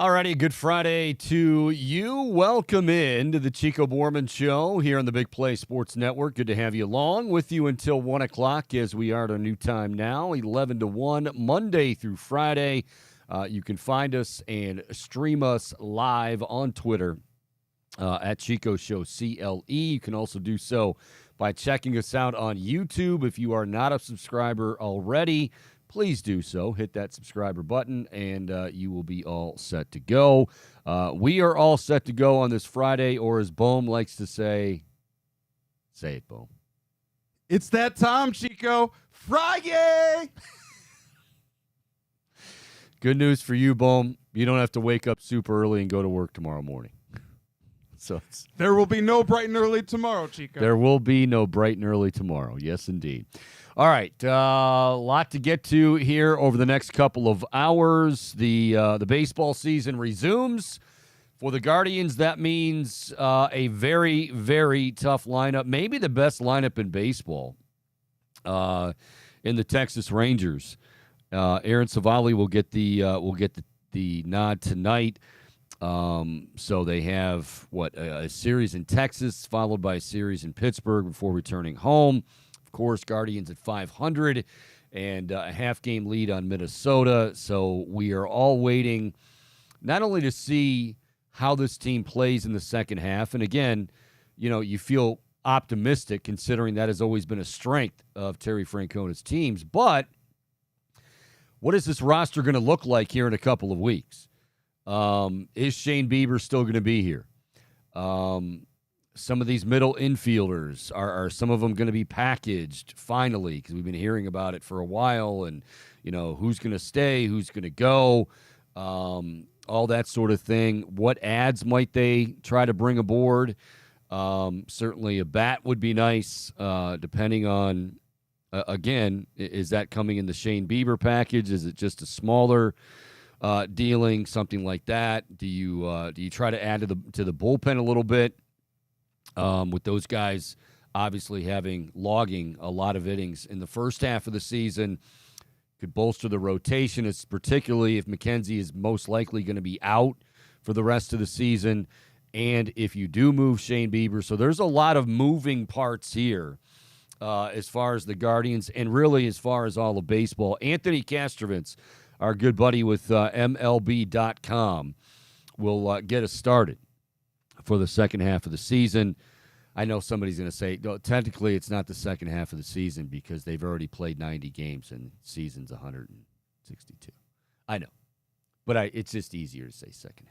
Alrighty, good Friday to you. Welcome in to the Chico Bormann Show here on the Big Play Sports Network. Good to have you along with you until 1 o'clock as we are at our new time now, 11 to 1, Monday through Friday. You can find us and stream us live on Twitter at Chico Show CLE. You can also do so by checking us out on YouTube. If you are not a subscriber already, please do so. Hit that subscriber button, and you will be all set to go. We are all set to go on this Friday, or as Bohm likes to say it, Bohm. It's that time, Chico. Friday! Good news for you, Bohm. You don't have to wake up super early and go to work tomorrow morning. So there will be no bright and early tomorrow, Chico. There will be no bright and early tomorrow. Yes, indeed. All right, a lot to get to here over the next couple of hours. The baseball season resumes. For the Guardians, that means a very, very tough lineup, maybe the best lineup in baseball in the Texas Rangers. Aaron Savali will get the nod tonight. So they have, a series in Texas, followed by a series in Pittsburgh before returning home. Of course, Guardians at 500 and a half-game lead on Minnesota. So we are all waiting not only to see how this team plays in the second half, and again, you feel optimistic considering that has always been a strength of Terry Francona's teams, but what is this roster going to look like here in a couple of weeks? Is Shane Bieber still going to be here? Some of these middle infielders, are some of them going to be packaged finally? Because we've been hearing about it for a while, and, who's going to stay, who's going to go, all that sort of thing. What ads might they try to bring aboard? Certainly a bat would be nice, depending on, again, is that coming in the Shane Bieber package? Is it just a smaller dealing, something like that? Do you try to add to the bullpen a little bit? With those guys obviously logging a lot of innings in the first half of the season, could bolster the rotation, it's particularly if McKenzie is most likely going to be out for the rest of the season, and if you do move Shane Bieber. So there's a lot of moving parts here as far as the Guardians and really as far as all of baseball. Anthony Kastrovitz, our good buddy with MLB.com, will get us started for the second half of the season. I know somebody's going to say, no, technically it's not the second half of the season because they've already played 90 games and season's 162. I know. But it's just easier to say second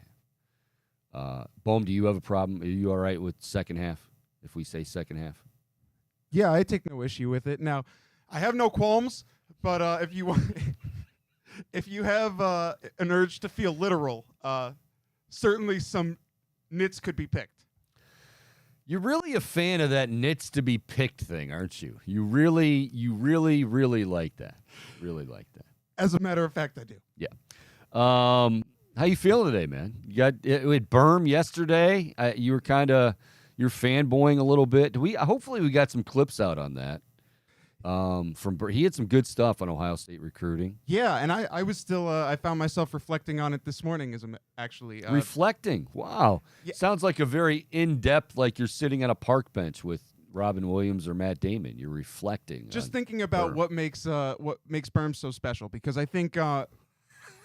half. Bohm, do you have a problem? Are you all right with second half if we say second half? Yeah, I take no issue with it. Now, I have no qualms, but if you want, if you have an urge to feel literal, certainly some nits could be picked. You're really a fan of that nits to be picked thing, aren't you? You really like that. Really like that. As a matter of fact, I do. Yeah. How you feeling today, man? You got it Berm yesterday. You were you're fanboying a little bit. Hopefully we got some clips out on that. He had some good stuff on Ohio State recruiting. Yeah, and I was still I found myself reflecting on it this morning actually reflecting. Wow. Yeah. Sounds like a very in-depth, like you're sitting on a park bench with Robin Williams or Matt Damon. You're reflecting. Just thinking about what makes Berm so special, because I think no.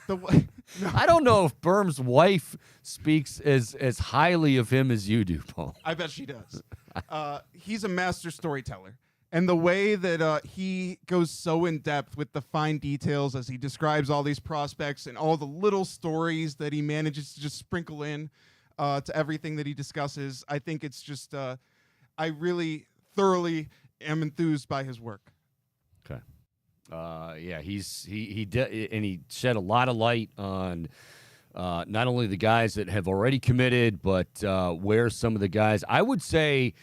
I don't know if Berm's wife speaks as highly of him as you do, Paul. I bet she does. He's a master storyteller. And the way that he goes so in-depth with the fine details as he describes all these prospects and all the little stories that he manages to just sprinkle in to everything that he discusses, I think it's just I really thoroughly am enthused by his work. Okay. Yeah, he did, and he shed a lot of light on not only the guys that have already committed, but where some of the guys, I would say,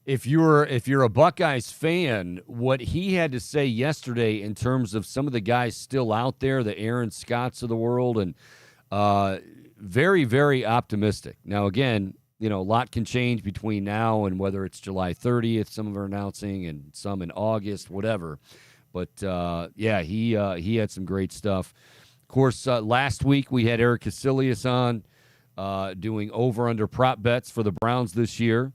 if you're a Buckeyes fan, what he had to say yesterday in terms of some of the guys still out there, the Aaron Scotts of the world, and very, very optimistic. Now, again, a lot can change between now and whether it's July 30th, some of them are announcing, and some in August, whatever. But, yeah, he had some great stuff. Of course, last week we had Eric Casillas on doing over-under prop bets for the Browns this year.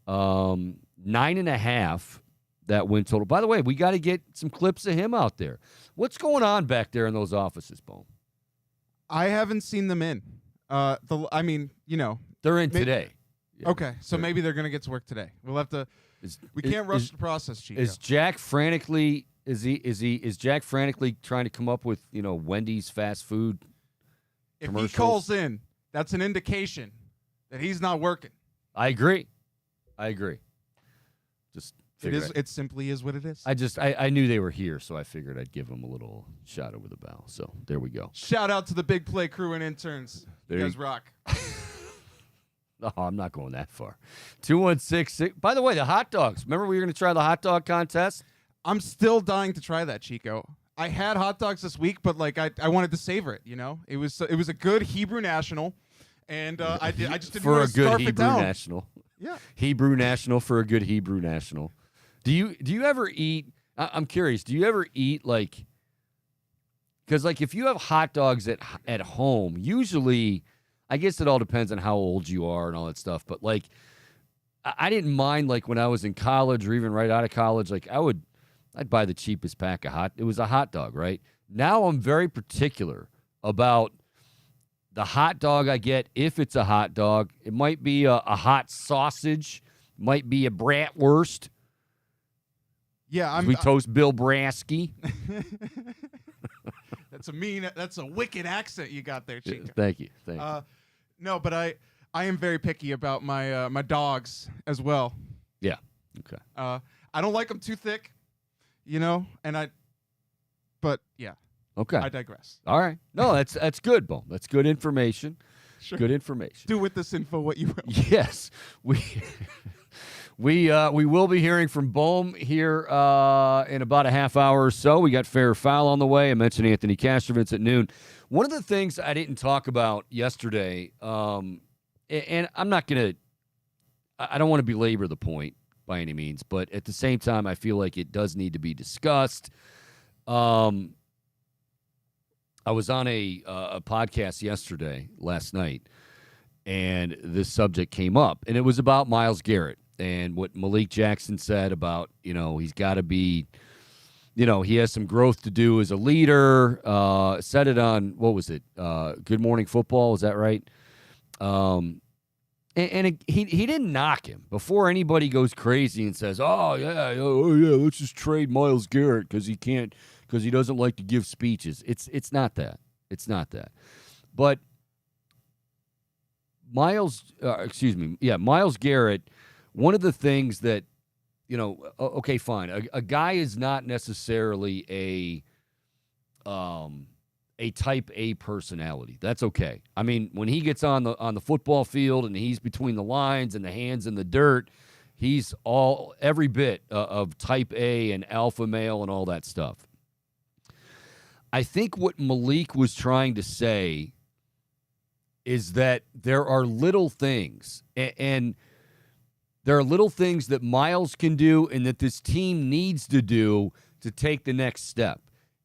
9.5 that win total. By the way, we got to get some clips of him out there. What's going on back there in those offices, Boom? I haven't seen them in. They're in today. Yeah. Okay, so maybe they're going to get to work today. We'll have to. We can't rush the process, Chico. Is Jack frantically? Is Jack frantically trying to come up with Wendy's fast food? If he calls in, that's an indication that he's not working. I agree. Just it simply is what it is. I knew they were here, so I figured I'd give them a little shot over the bow. So there we go. Shout out to the Big Play crew and interns. You guys rock. No, I'm not going that far. 216. By the way, the hot dogs. Remember we were going to try the hot dog contest? I'm still dying to try that, Chico. I had hot dogs this week, but I wanted to savor it. It was a good Hebrew national, and I just didn't want to scarf it down. Hebrew national. Yeah. Hebrew national for a good Hebrew national. Do you ever eat? I'm curious. Do you ever eat because if you have hot dogs at home, usually. I guess it all depends on how old you are and all that stuff. But I didn't mind when I was in college or even right out of college. I'd buy the cheapest pack of it was a hot dog, right? Now I'm very particular about the hot dog I get. If it's a hot dog, it might be a hot sausage, might be a bratwurst. Yeah, we toast Bill Brasky. That's a wicked accent you got there, Chico. Thank you. No, but I am very picky about my my dogs as well. Yeah. Okay. I don't like them too thick, but yeah. Okay. I digress. All right. No, that's good, Bo. That's good information. Sure. Good information. Do with this info what you will. Yes. We will be hearing from Bohm here in about a half hour or so. We got Fair or Foul on the way. I mentioned Anthony Kastrovitz at noon. One of the things I didn't talk about yesterday, and I'm not going to – I don't want to belabor the point by any means, but at the same time, I feel like it does need to be discussed. I was on a podcast last night, and this subject came up, and it was about Myles Garrett. And what Malik Jackson said about, he's got to be, he has some growth to do as a leader. Said it on, what was it? Good Morning Football. Was that right? He didn't knock him before anybody goes crazy and says, oh yeah, let's just trade Myles Garrett because he doesn't like to give speeches. It's not that. It's not that. But Myles Garrett, one of the things that, okay, fine. A guy is not necessarily a type A personality. That's okay. I mean, when he gets on the football field and he's between the lines and the hands in the dirt, he's every bit of type A and alpha male and all that stuff. I think what Malik was trying to say is that there are little things and there are little things that Myles can do and that this team needs to do to take the next step.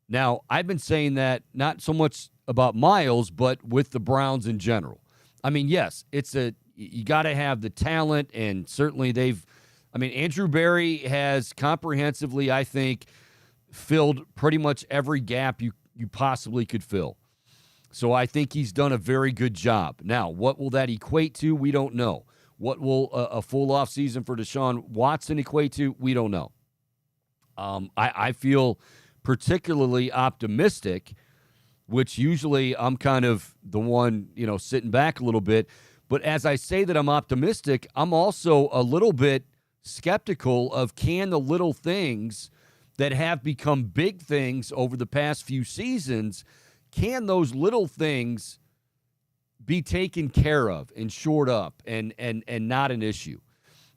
Now, I've been saying that not so much about Myles, but with the Browns in general. I mean, yes, you got to have the talent, and certainly Andrew Berry has comprehensively, I think, filled pretty much every gap you possibly could fill. So I think he's done a very good job. Now, what will that equate to? We don't know. What will a full off season for Deshaun Watson equate to? We don't know. I feel particularly optimistic, which usually I'm kind of the one, sitting back a little bit. But as I say that I'm optimistic, I'm also a little bit skeptical of can the little things that have become big things over the past few seasons, can those little things be taken care of and shored up and not an issue?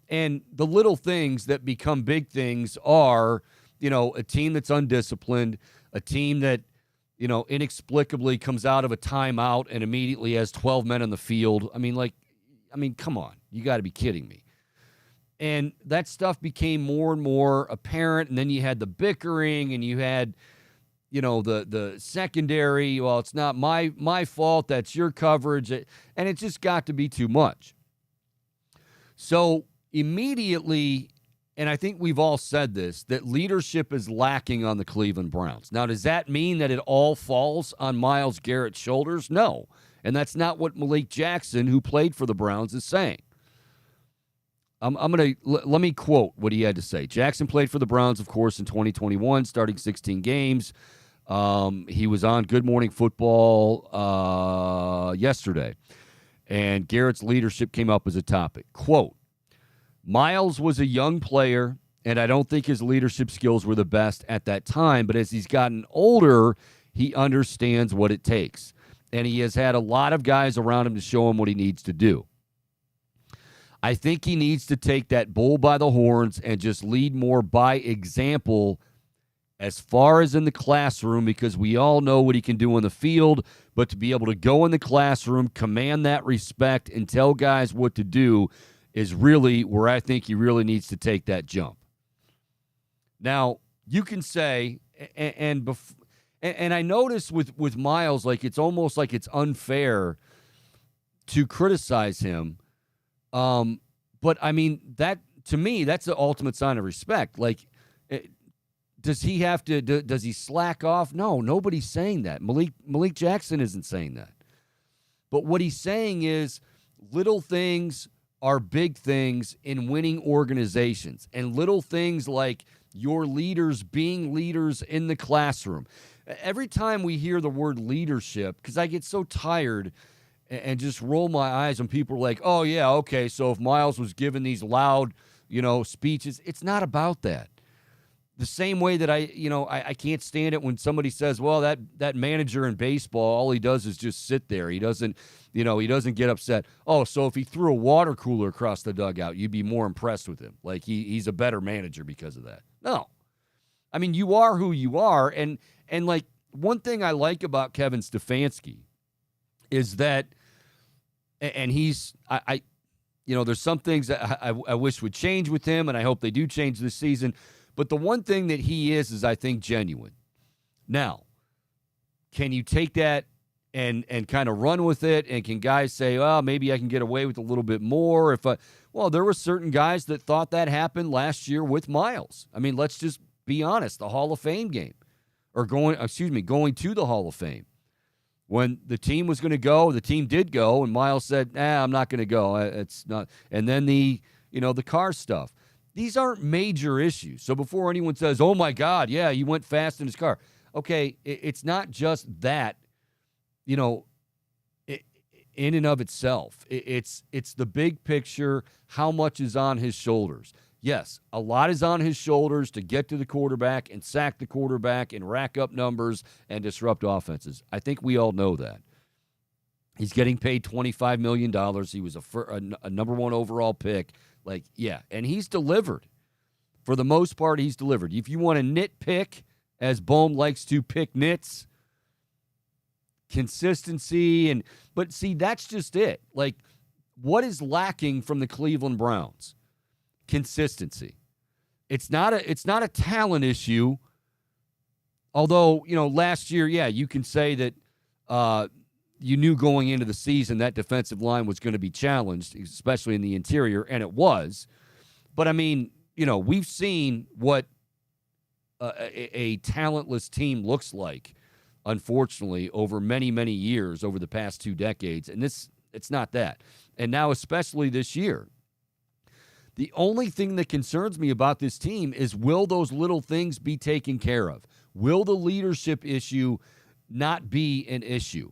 And the little things that become big things are, a team that's undisciplined, a team that, inexplicably comes out of a timeout and immediately has 12 men on the field. I mean, come on. You got to be kidding me. And that stuff became more and more apparent, and then you had the bickering, and you had the secondary, well, it's not my fault, that's your coverage, and it just got to be too much. So immediately, and I think we've all said this, that leadership is lacking on the Cleveland Browns. Now, does that mean that it all falls on Myles Garrett's shoulders? No. And that's not what Malik Jackson, who played for the Browns, is saying. Let me quote what he had to say. Jackson played for the Browns, of course, in 2021, starting 16 games. He was on Good Morning Football yesterday, and Garrett's leadership came up as a topic. Quote, Myles was a young player, and I don't think his leadership skills were the best at that time, but as he's gotten older, he understands what it takes, and he has had a lot of guys around him to show him what he needs to do. I think he needs to take that bull by the horns and just lead more by example as far as in the classroom, because we all know what he can do on the field, but to be able to go in the classroom, command that respect, and tell guys what to do is really where I think he really needs to take that jump. Now, you can say, and I notice with Myles, like it's almost like it's unfair to criticize him. But I mean, that to me, that's the ultimate sign of respect. Like, does he have to? Does he slack off? No, nobody's saying that. Malik Jackson isn't saying that. But what he's saying is little things are big things in winning organizations, and little things like your leaders being leaders in the classroom. Every time we hear the word leadership, because I get so tired and just roll my eyes when people are like, oh, yeah, okay, so if Myles was giving these loud, speeches, it's not about that. The same way that I can't stand it when somebody says, well, that manager in baseball, all he does is just sit there. He doesn't get upset. Oh, so if he threw a water cooler across the dugout, you'd be more impressed with him. Like he's a better manager because of that. No. I mean, you are who you are. And like one thing I like about Kevin Stefanski is that, and he's, there's some things that I wish would change with him, and I hope they do change this season. But the one thing that he is I think, genuine. Now, can you take that and kind of run with it? And can guys say, well, maybe I can get away with a little bit more? Well, there were certain guys that thought that happened last year with Myles. I mean, let's just be honest. The Hall of Fame game, or going to the Hall of Fame. When the team was going to go, the team did go, and Myles said, I'm not going to go. It's not. And then the car stuff. These aren't major issues. So before anyone says, oh, my God, yeah, he went fast in his car. Okay, it's not just that, in and of itself. It's the big picture, how much is on his shoulders. Yes, a lot is on his shoulders to get to the quarterback and sack the quarterback and rack up numbers and disrupt offenses. I think we all know that. He's getting paid $25 million. He was a number one overall pick. Like, yeah, and he's delivered. For the most part, he's delivered. If you want to nitpick, as Bohm likes to pick nits, consistency, but see, that's just it. Like, what is lacking from the Cleveland Browns? Consistency. It's not a talent issue. Although, last year, yeah, you can say that you knew going into the season that defensive line was going to be challenged, especially in the interior, and it was. But, I mean, we've seen what a talentless team looks like, unfortunately, over many, many years, over the past 2 decades. And it's not that. And now, especially this year. The only thing that concerns me about this team is, will those little things be taken care of? Will the leadership issue not be an issue?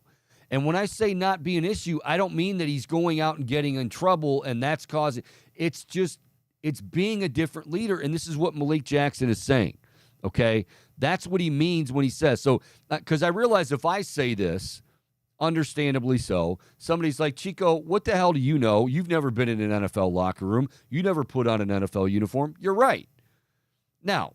And when I say not be an issue, I don't mean that he's going out and getting in trouble and that's causing – it's being a different leader, and this is what Malik Jackson is saying, okay? That's what he means when he says – so because I realize if I say this, understandably so, somebody's like, Chico, what the hell do you know? You've never been in an NFL locker room. You never put on an NFL uniform. You're right. Now,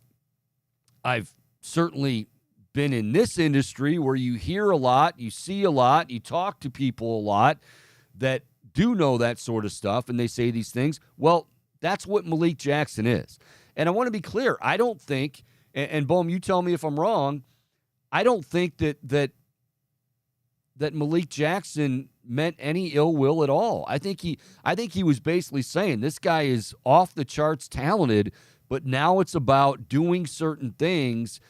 I've certainly – been in this industry where you hear a lot, you see a lot, you talk to people a lot that do know that sort of stuff, and they say these things. Well, that's what Malik Jackson is. And I want to be clear. I don't think, and Bohm, you tell me if I'm wrong, I don't think that Malik Jackson meant any ill will at all. I think he was basically saying this guy is off the charts talented, but now it's about doing certain things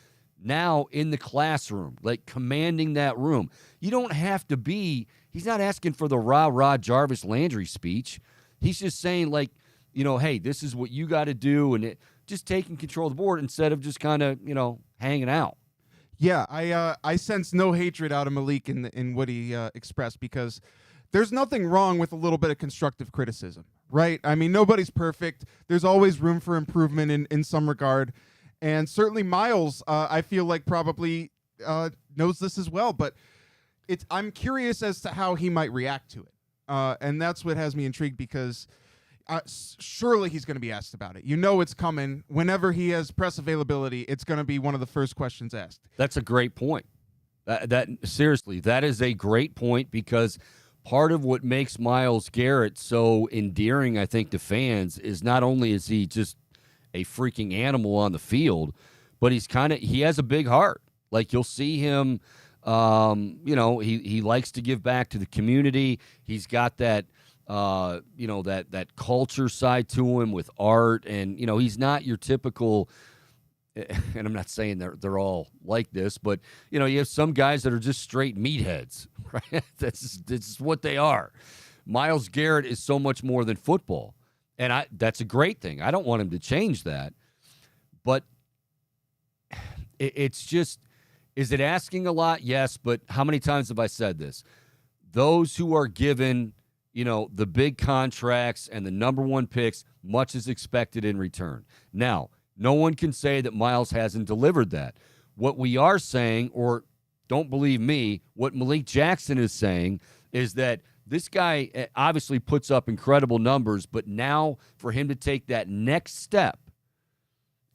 now in the classroom, like commanding that room. You don't have to be, he's not asking for the rah-rah Jarvis Landry speech. He's just saying, like, hey, this is what you got to do, and just taking control of the board instead of just kind of, hanging out. Yeah, I sense no hatred out of Malik in what he expressed, because there's nothing wrong with a little bit of constructive criticism, right? I mean, nobody's perfect. There's always room for improvement in some regard. And certainly Miles, I feel like probably knows this as well. But I'm curious as to how he might react to it. And that's what has me intrigued, because surely he's going to be asked about it. It's coming. Whenever he has press availability, it's going to be one of the first questions asked. That's a great point. Seriously, that is a great point, because part of what makes Myles Garrett so endearing, I think, to fans is not only is he just a freaking animal on the field, but he has a big heart. Like, you'll see him, he likes to give back to the community. He's got that, that culture side to him with art, and, he's not your typical, and I'm not saying they're all like this, but, you have some guys that are just straight meatheads, right? That's what they are. Myles Garrett is so much more than football. And that's a great thing. I don't want him to change that. But it's just, is it asking a lot? Yes, but how many times have I said this? Those who are given, the big contracts and the number one picks, much is expected in return. Now, no one can say that Myles hasn't delivered that. What we are saying, or don't believe me, what Malik Jackson is saying is that this guy obviously puts up incredible numbers, but now for him to take that next step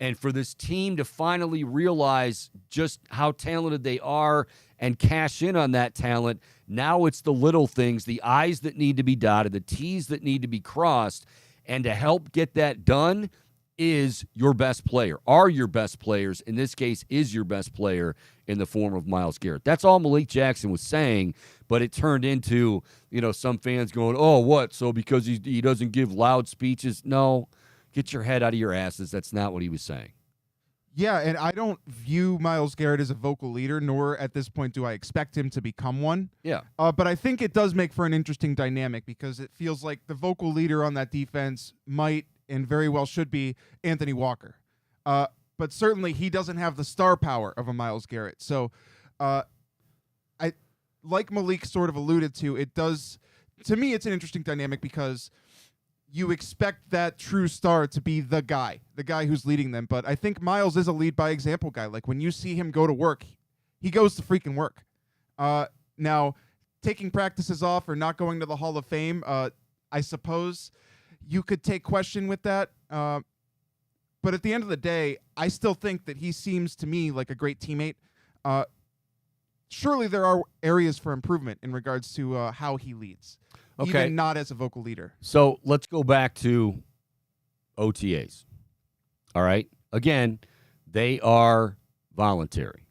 and for this team to finally realize just how talented they are and cash in on that talent, now it's the little things, the I's that need to be dotted, the T's that need to be crossed, and to help get that done is your best player, are your best players, in this case, is your best player in the form of Myles Garrett. That's all Malik Jackson was saying, but it turned into, some fans going, oh, what? So because he doesn't give loud speeches? No, get your head out of your asses. That's not what he was saying. Yeah, and I don't view Myles Garrett as a vocal leader, nor at this point do I expect him to become one. Yeah. But I think it does make for an interesting dynamic, because it feels like the vocal leader on that defense might and very well should be Anthony Walker. But certainly he doesn't have the star power of a Myles Garrett. So like Malik sort of alluded to, to me, it's an interesting dynamic, because you expect that true star to be the guy who's leading them. But I think Myles is a lead by example guy. Like, when you see him go to work, he goes to freaking work. Now, taking practices off or not going to the Hall of Fame, I suppose you could take question with that. But at the end of the day, I still think that he seems to me like a great teammate. Surely there are areas for improvement in regards to how he leads, even not as a vocal leader. So let's go back to OTAs. All right. Again, they are voluntary.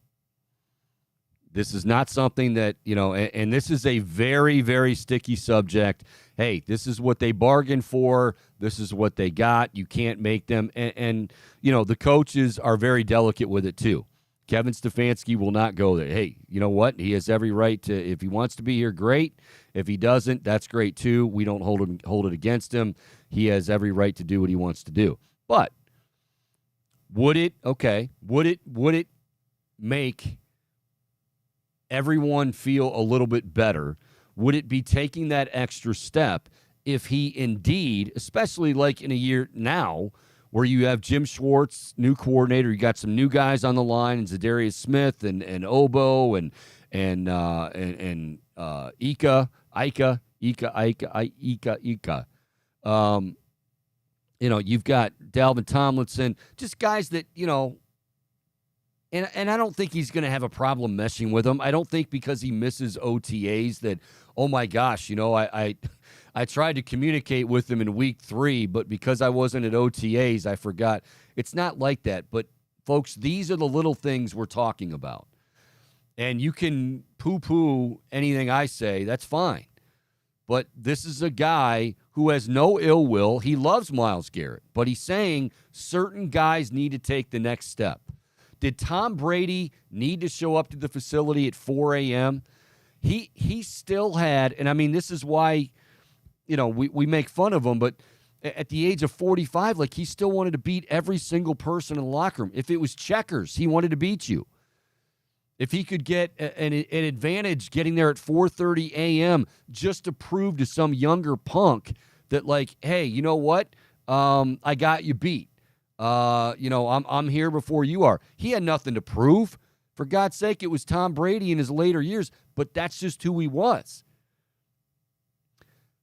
This is not something that, and this is a very, very sticky subject. Hey, this is what they bargained for. This is what they got. You can't make them. And the coaches are very delicate with it too. Kevin Stefanski will not go there. Hey, you know what? He has every right to, if he wants to be here, great. If he doesn't, that's great too. We don't hold it against him. He has every right to do what he wants to do. But would it make everyone feel a little bit better? Would it be taking that extra step if he indeed, especially like in a year now, where you have Jim Schwartz, new coordinator, you got some new guys on the line, and Zadarius Smith and Obo and Ika. You've got Dalvin Tomlinson, just guys that, and I don't think he's going to have a problem meshing with them. I don't think because he misses OTAs that, oh my gosh, I tried to communicate with him in week 3, but because I wasn't at OTAs, I forgot. It's not like that. But, folks, these are the little things we're talking about. And you can poo-poo anything I say. That's fine. But this is a guy who has no ill will. He loves Myles Garrett, but he's saying certain guys need to take the next step. Did Tom Brady need to show up to the facility at 4 a.m.? He still had, and I mean, this is why, we make fun of him, but at the age of 45, like, he still wanted to beat every single person in the locker room. If it was checkers, he wanted to beat you. If he could get an advantage getting there at 4:30 a.m. just to prove to some younger punk that, like, hey, you know what? I got you beat. I'm here before you are. He had nothing to prove. For God's sake, it was Tom Brady in his later years, but that's just who he was.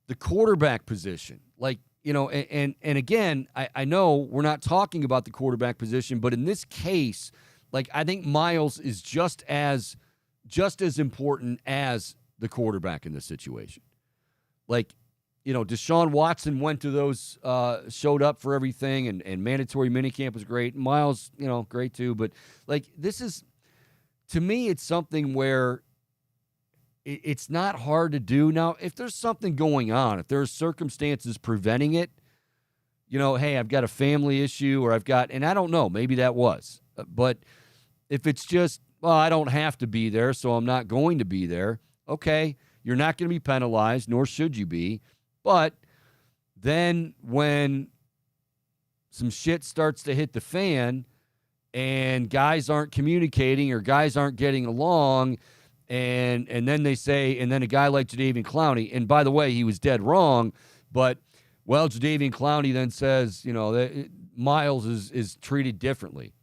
The quarterback position, like, and again, I know we're not talking about the quarterback position, but in this case, like, I think Myles is just as important as the quarterback in this situation. Like, Deshaun Watson went to those, showed up for everything, and mandatory minicamp was great. Myles, great too. But, like, this is, to me, it's something where it's not hard to do. Now, if there's something going on, if there are circumstances preventing it, hey, I've got a family issue, or and I don't know, maybe that was. But if it's just, well, I don't have to be there, so I'm not going to be there, okay, you're not going to be penalized, nor should you be. But then when some shit starts to hit the fan and guys aren't communicating or guys aren't getting along, and then they say, and then a guy like Jadeveon Clowney, and by the way, he was dead wrong, but, well, Jadeveon Clowney then says, that Myles is treated differently.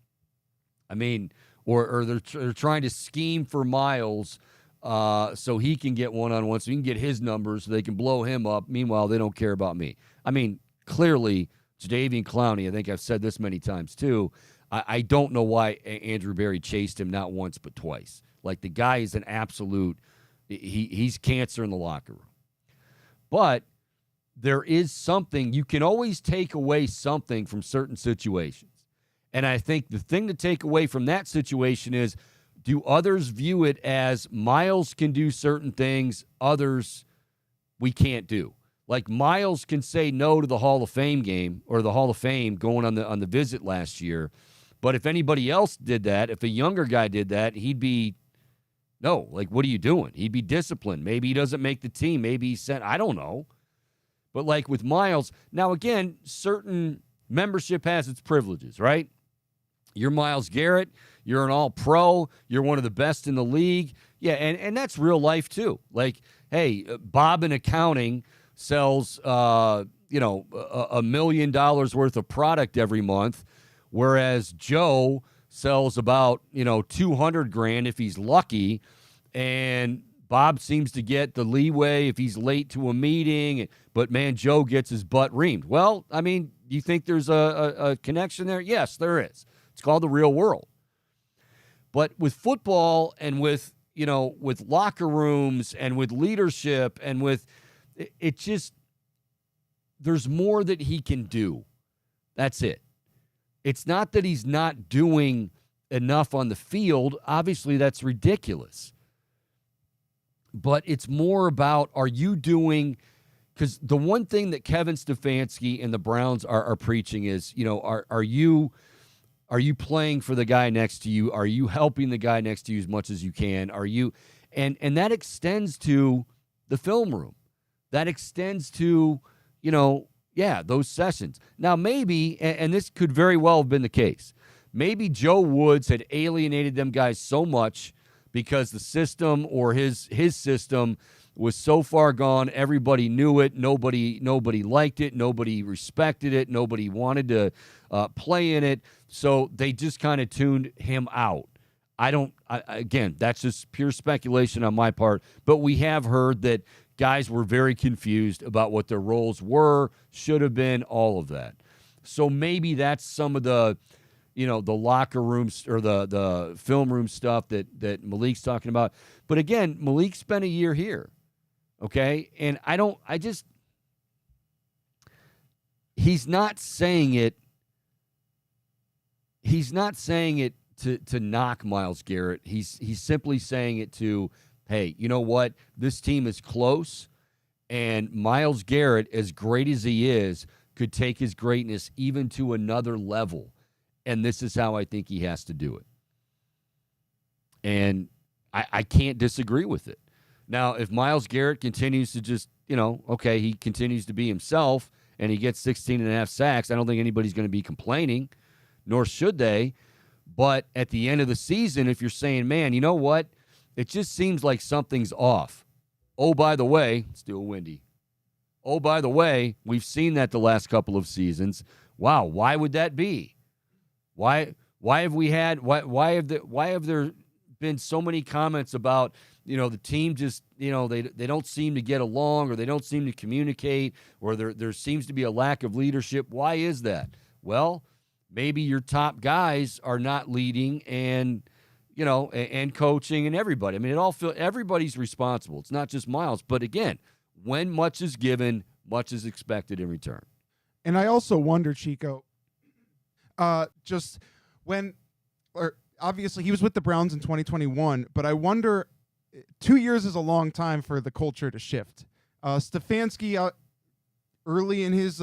I mean, or they're trying to scheme for Myles so he can get one-on-one, so he can get his numbers, so they can blow him up. Meanwhile, they don't care about me. I mean, clearly, Jadeveon Clowney, I think I've said this many times too, I don't know why Andrew Berry chased him not once but twice. Like, the guy is an absolute, he's cancer in the locker room. But there is something, you can always take away something from certain situations. And I think the thing to take away from that situation is, do others view it as Myles can do certain things, others we can't do? Like, Myles can say no to the Hall of Fame game, or the Hall of Fame going on the visit last year. But if anybody else did that, if a younger guy did that, he'd be, no, like, what are you doing? He'd be disciplined. Maybe he doesn't make the team. Maybe he said, I don't know. But, like, with Myles, now, again, certain membership has its privileges, right? You're Myles Garrett. You're an all-pro. You're one of the best in the league. Yeah, and that's real life too. Like, hey, Bob in accounting sells, $1 million worth of product every month, whereas Joe sells about, $200,000 if he's lucky, and Bob seems to get the leeway if he's late to a meeting, but, man, Joe gets his butt reamed. Well, I mean, do you think there's a connection there? Yes, there is. It's called the real world. But with football and with locker rooms and with leadership and with it just, there's more that he can do. That's it. It's not that he's not doing enough on the field. Obviously, that's ridiculous. But it's more about, are you doing, because the one thing that Kevin Stefanski and the Browns are preaching is, are you playing for the guy next to you? Are you helping the guy next to you as much as you can? Are you, and that extends to the film room. That extends to, those sessions. Now, maybe, and this could very well have been the case, maybe Joe Woods had alienated them guys so much because the system or his system was so far gone, everybody knew it, nobody liked it, nobody respected it, nobody wanted to play in it, so they just kind of tuned him out. Again, that's just pure speculation on my part, but we have heard that guys were very confused about what their roles were, should have been, all of that. So maybe that's some of the, the locker rooms or the film room stuff that Malik's talking about. But again, Malik spent a year here, okay? And he's not saying it to knock Myles Garrett. He's simply saying it to, hey, you know what? This team is close, and Myles Garrett, as great as he is, could take his greatness even to another level. And this is how I think he has to do it. And I can't disagree with it. Now, if Myles Garrett continues to just, okay, he continues to be himself and he gets 16 and a half sacks, I don't think anybody's going to be complaining, nor should they. But at the end of the season, if you're saying, man, you know what? It just seems like something's off. Oh, by the way, still windy. Oh, by the way, we've seen that the last couple of seasons. Wow, why would that be? Why have there been so many comments about, the team just, they don't seem to get along, or they don't seem to communicate, or there seems to be a lack of leadership? Why is that? Well, maybe your top guys are not leading and coaching and everybody. I mean, everybody's responsible. It's not just Myles. But again, when much is given, much is expected in return. And I also wonder, Chico, obviously he was with the Browns in 2021, but I wonder, 2 years is a long time for the culture to shift. Stefanski, early in his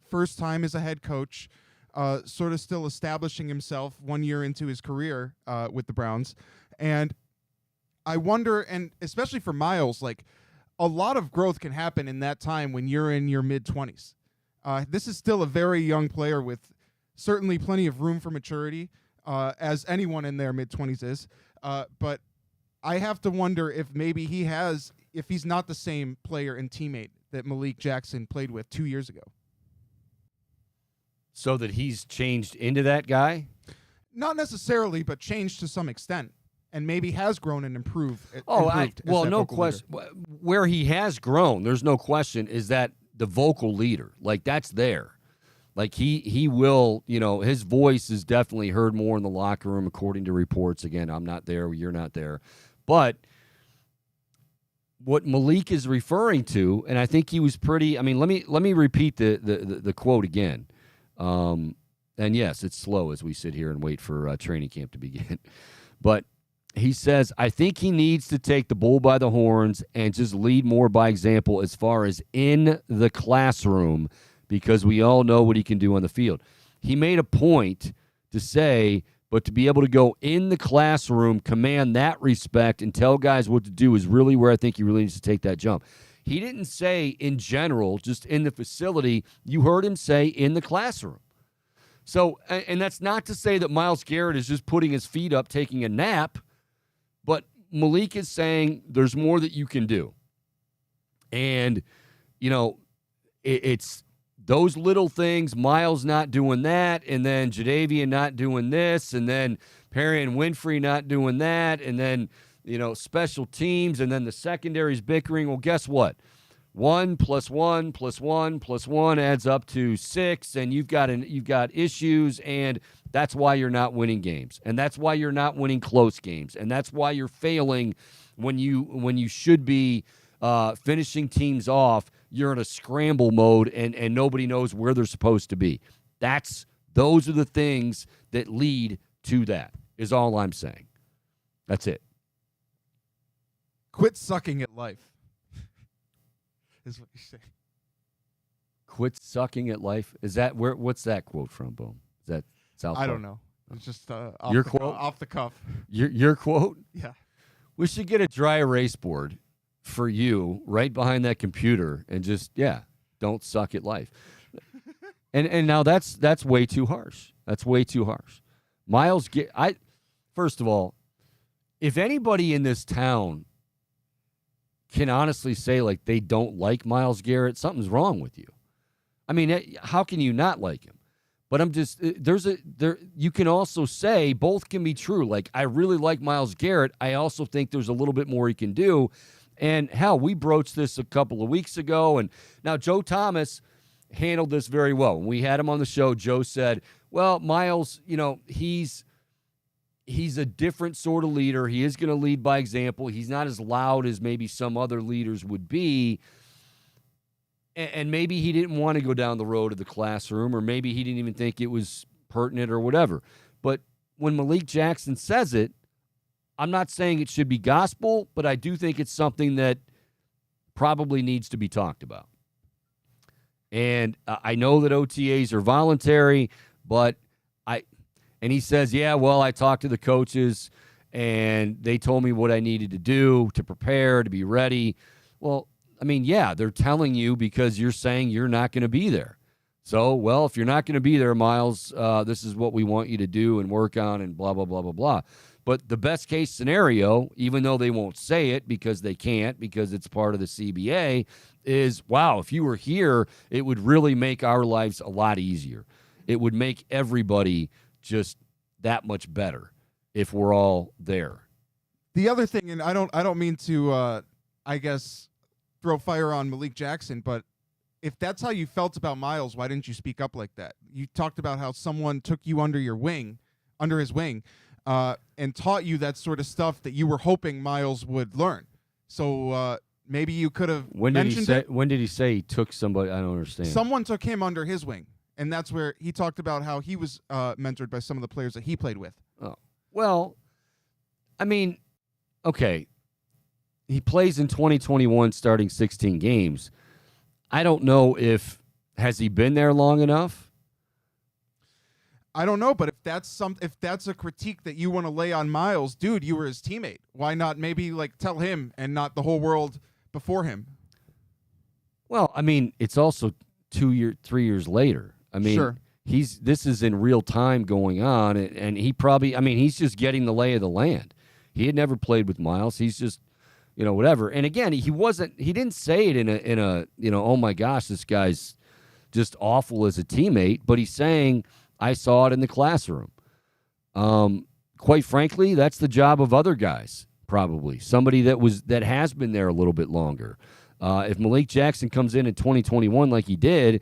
first time as a head coach, sort of still establishing himself 1 year into his career with the Browns. And I wonder, and especially for Myles, like, a lot of growth can happen in that time when you're in your mid-20s. This is still a very young player with certainly plenty of room for maturity, as anyone in their mid-20s is. But I have to wonder if maybe if he's not the same player and teammate that Malik Jackson played with 2 years ago. So that he's changed into that guy? Not necessarily, but changed to some extent, and maybe has grown and improved. No question. Where he has grown, there's no question, is that the vocal leader. Like, that's there. Like, he will, his voice is definitely heard more in the locker room, according to reports. Again, I'm not there, you're not there. But what Malik is referring to, and I think he was pretty, I mean, let me repeat the quote again. And yes, it's slow as we sit here and wait for training camp to begin. But he says, I think he needs to take the bull by the horns and just lead more by example as far as in the classroom, because we all know what he can do on the field. He made a point to say, but to be able to go in the classroom, command that respect, and tell guys what to do is really where I think he really needs to take that jump. He didn't say in general, just in the facility. You heard him say in the classroom. So, and that's not to say that Myles Garrett is just putting his feet up, taking a nap, but Malik is saying there's more that you can do. And, it's those little things, Myles not doing that, and then Jadeveon not doing this, and then Perry and Winfrey not doing that, and then, special teams, and then the secondary's bickering. Well, guess what? 1 + 1 + 1 + 1 adds up to 6, and you've got issues, and that's why you're not winning games, and that's why you're not winning close games, and that's why you're failing when you should be finishing teams off. You're in a scramble mode, and nobody knows where they're supposed to be. Those are the things that lead to that, is all I'm saying. That's it. Quit sucking at life, is what you say. Quit sucking at life? Is that what's that quote from, Boom? Is that South Park? I don't know. It's just your quote? Off the cuff. Your quote? Yeah. We should get a dry erase board for you right behind that computer and just, don't suck at life. and now that's way too harsh. That's way too harsh. First of all, if anybody in this town can honestly say, like, they don't like Myles Garrett, something's wrong with you. I mean, how can you not like him? But I'm just, you can also say both can be true. Like, I really like Myles Garrett. I also think there's a little bit more he can do. And hell, we broached this a couple of weeks ago. And now Joe Thomas handled this very well. When we had him on the show, Joe said, well, Myles, he's a different sort of leader. He is going to lead by example. He's not as loud as maybe some other leaders would be. And maybe he didn't want to go down the road of the classroom, or maybe he didn't even think it was pertinent or whatever. But when Malik Jackson says it, I'm not saying it should be gospel, but I do think it's something that probably needs to be talked about. And I know that OTAs are voluntary, but and he says, yeah, well, I talked to the coaches and they told me what I needed to do to prepare, to be ready. Well, I mean, yeah, they're telling you because you're saying you're not going to be there. So, well, if you're not going to be there, Miles, this is what we want you to do and work on and blah, blah, blah, blah, blah. But the best case scenario, even though they won't say it because they can't, because it's part of the CBA, is, wow, if you were here, it would really make our lives a lot easier. It would make everybody just that much better if we're all there. The other thing, and I don't mean to, I guess, throw fire on Malik Jackson, but if that's how you felt about Miles, why didn't you speak up like that? You talked about how someone took you under his wing, and taught you that sort of stuff that you were hoping Miles would learn. So maybe you could have mentioned it. When did he say he took somebody? I don't understand. Someone took him under his wing, and that's where he talked about how he was mentored by some of the players that he played with. Oh, well, I mean, okay, he plays in 2021, starting 16 games. I don't know has he been there long enough? I don't know, but if that's a critique that you want to lay on Miles, dude, you were his teammate. Why not maybe tell him and not the whole world before him? Well, I mean, it's also 3 years later. I mean, sure. This is in real time going on, and he probably, I mean, he's just getting the lay of the land. He had never played with Miles. He's just, whatever. And again, he didn't say it in a oh my gosh, this guy's just awful as a teammate, but he's saying, I saw it in the classroom. Quite frankly, that's the job of other guys, probably. Somebody that has been there a little bit longer. If Malik Jackson comes in 2021 like he did,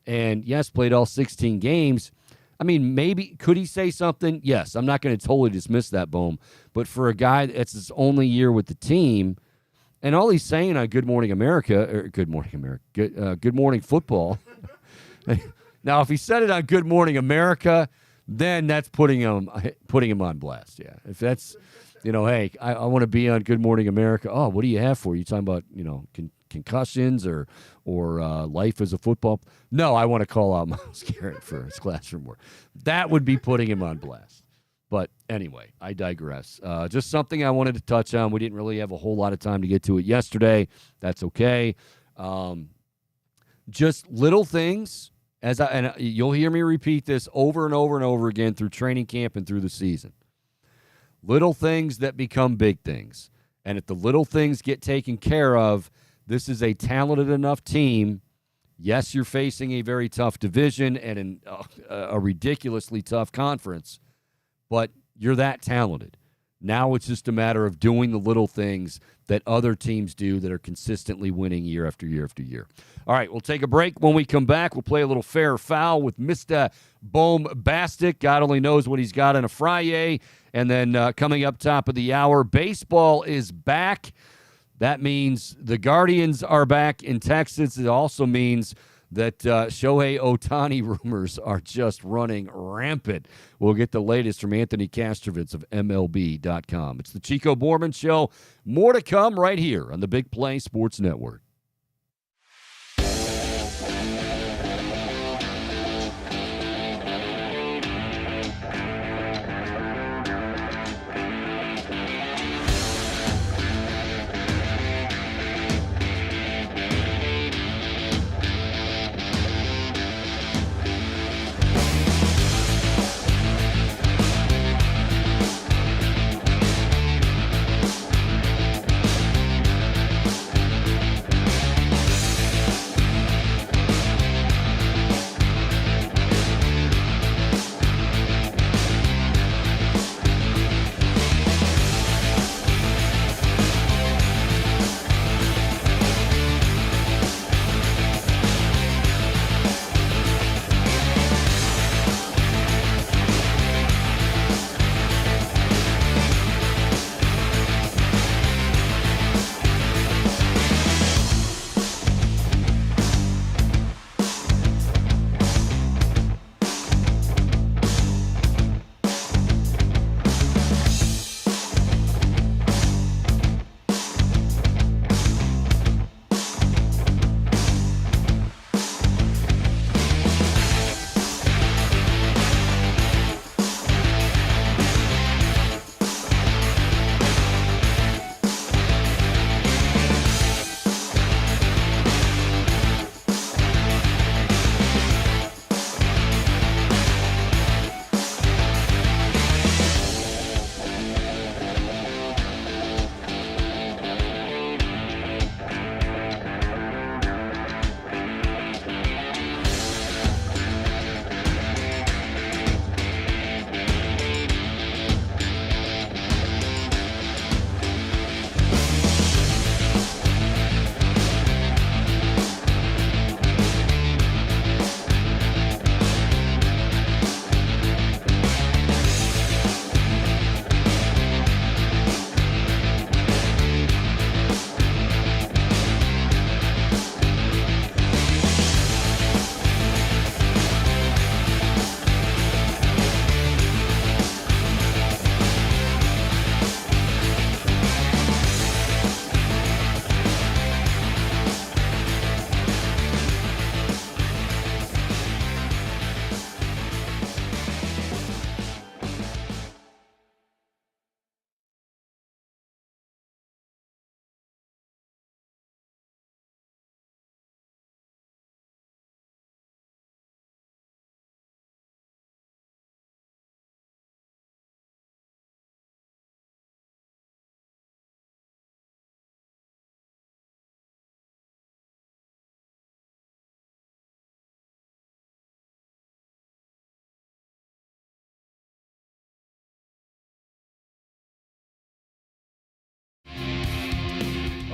and yes, played all 16 games, I mean, maybe, could he say something? Yes, I'm not going to totally dismiss that, Bohm. But for a guy that's his only year with the team, and all he's saying on Good Morning America, Good Morning Football. Now, if he said it on Good Morning America, then that's putting him on blast. Yeah, if that's, hey, I want to be on Good Morning America. Oh, what do you have for you? Talking about concussions or life as a football? No, I want to call out Myles Garrett for his classroom work. That would be putting him on blast. But anyway, I digress. Just something I wanted to touch on. We didn't really have a whole lot of time to get to it yesterday. That's okay. Just little things. And you'll hear me repeat this over and over and over again through training camp and through the season. Little things that become big things. And if the little things get taken care of, this is a talented enough team. Yes, you're facing a very tough division and a ridiculously tough conference, but you're that talented. Now it's just a matter of doing the little things that other teams do that are consistently winning year after year after year. All right, we'll take a break. When we come back, we'll play a little fair or foul with Mr. Bombastic. God only knows what he's got on a Friday. And then coming up top of the hour, baseball is back. That means the Guardians are back in Texas. It also means that Shohei Ohtani rumors are just running rampant. We'll get the latest from Anthony Kastrovitz of MLB.com. It's the Chico Bormann Show. More to come right here on the Big Play Sports Network.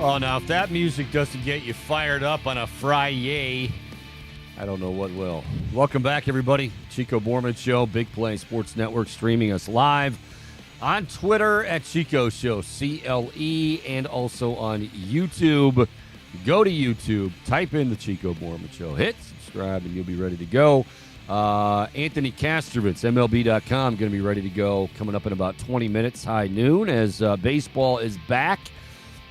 Oh, now if that music doesn't get you fired up on a Friday, I don't know what will. Welcome back, everybody. Chico Bormann Show, Big Play Sports Network, streaming us live on Twitter at Chico Show, CLE, and also on YouTube. Go to YouTube, type in the Chico Bormann Show, hit subscribe, and you'll be ready to go. Anthony Kastrovitz, MLB.com, going to be ready to go coming up in about 20 minutes, high noon, as baseball is back.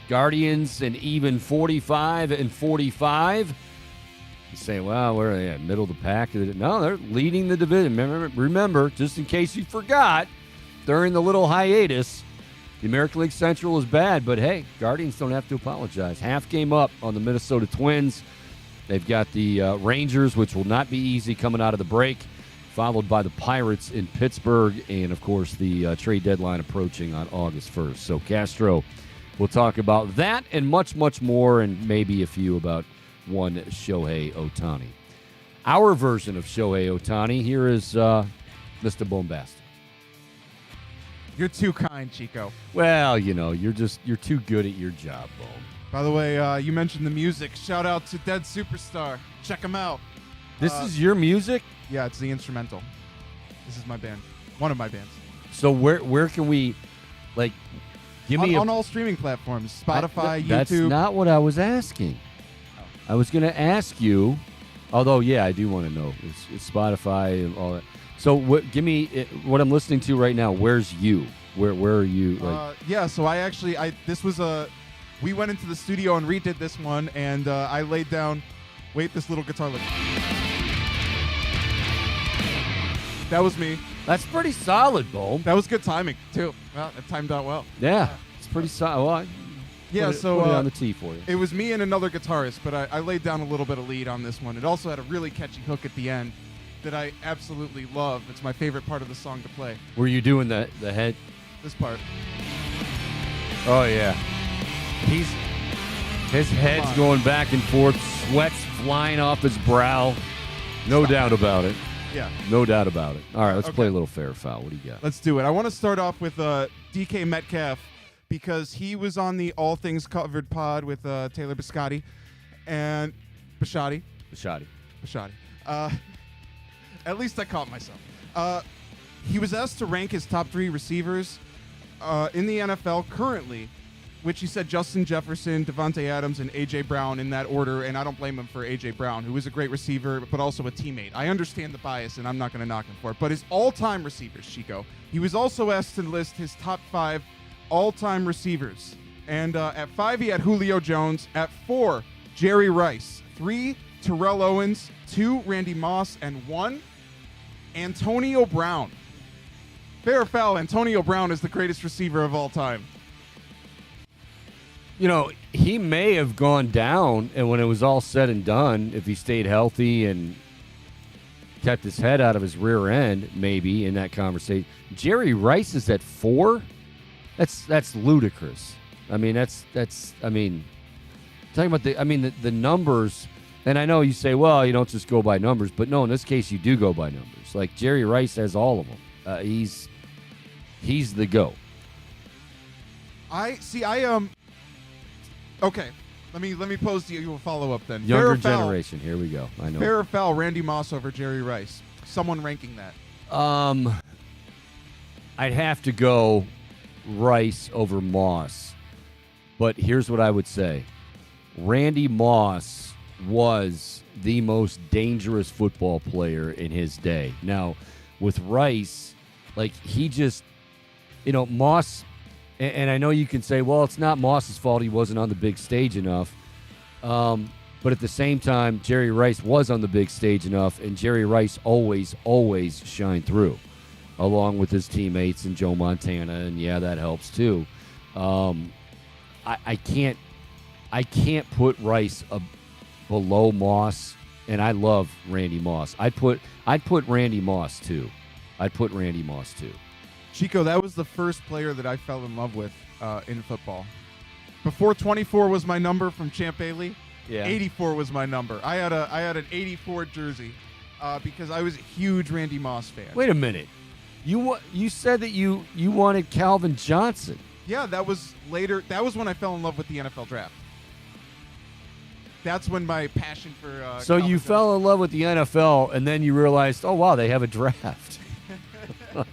Guardians and even 45 and 45. You say, well, where are they at? Middle of the pack? No, they're leading the division. Remember, just in case you forgot, during the little hiatus, the American League Central is bad, but hey, Guardians don't have to apologize. Half game up on the Minnesota Twins. They've got the Rangers, which will not be easy coming out of the break, followed by the Pirates in Pittsburgh, and, of course, the trade deadline approaching on August 1st. So, Castro, we'll talk about that and much, much more, and maybe a few about one Shohei Ohtani. Our version of Shohei Ohtani, here is Mr. Bombast. You're too kind, Chico. Well, you know, you're too good at your job, Bo. By the way, you mentioned the music. Shout out to Dead Superstar. Check him out. This is your music? Yeah, it's the instrumental. This is my band. One of my bands. So where can we, like, give me on all streaming platforms, Spotify, YouTube. That's not what I was asking. I was going to ask you, although, yeah, I do want to know. It's Spotify and all that. So give me what I'm listening to right now. Where's you? Where are you? Yeah, so we went into the studio and redid this one, and I laid down, this little guitar lick. That was me. That's pretty solid, Bo. That was good timing, too. Well, it timed out well. Yeah, it's pretty solid. Well, put it on the tee for you. It was me and another guitarist, but I laid down a little bit of lead on this one. It also had a really catchy hook at the end that I absolutely love. It's my favorite part of the song to play. Were you doing the head? This part. Oh, yeah. His head's going back and forth, sweat's flying off his brow. No doubt about it. Yeah. No doubt about it. All right, let's play a little fair foul. What do you got? Let's do it. I want to start off with DK Metcalf because he was on the All Things Covered pod with Taylor Biscotti and Biscotti. At least I caught myself. He was asked to rank his top 3 receivers in the NFL currently, which he said Justin Jefferson, Devontae Adams, and A.J. Brown in that order, and I don't blame him for A.J. Brown, who is a great receiver, but also a teammate. I understand the bias, and I'm not going to knock him for it. But his all-time receivers, Chico, he was also asked to list his top 5 all-time receivers. And at 5, he had Julio Jones. At 4, Jerry Rice. 3, Terrell Owens. 2, Randy Moss. And 1, Antonio Brown. Fair or foul, Antonio Brown is the greatest receiver of all time. You know, he may have gone down, and when it was all said and done, if he stayed healthy and kept his head out of his rear end, maybe in that conversation. Jerry Rice is at 4? That's ludicrous. I mean, talking about the numbers, and I know you say, well, you don't just go by numbers, but no, in this case, you do go by numbers. Like Jerry Rice has all of them. He's the GOAT. Okay, let me pose to you a follow-up then. Younger generation, here we go. I know. Fair or foul, Randy Moss over Jerry Rice? Someone ranking that. I'd have to go Rice over Moss. But here's what I would say. Randy Moss was the most dangerous football player in his day. Now, with Rice, like he just, Moss... And I know you can say, well, it's not Moss's fault he wasn't on the big stage enough. But at the same time, Jerry Rice was on the big stage enough, and Jerry Rice always shined through, along with his teammates and Joe Montana, and yeah, that helps too. I can't put Rice below Moss, and I love Randy Moss. I'd put Randy Moss too. Chico, that was the first player that I fell in love with in football. Before 24 was my number from Champ Bailey, 84 was my number. I had an 84 jersey because I was a huge Randy Moss fan. Wait a minute. You said that you wanted Calvin Johnson. Yeah, that was later. That was when I fell in love with the NFL draft. That's when my passion for So Calvin you Johnson- fell in love with the NFL, and then you realized, oh, wow, they have a draft. No,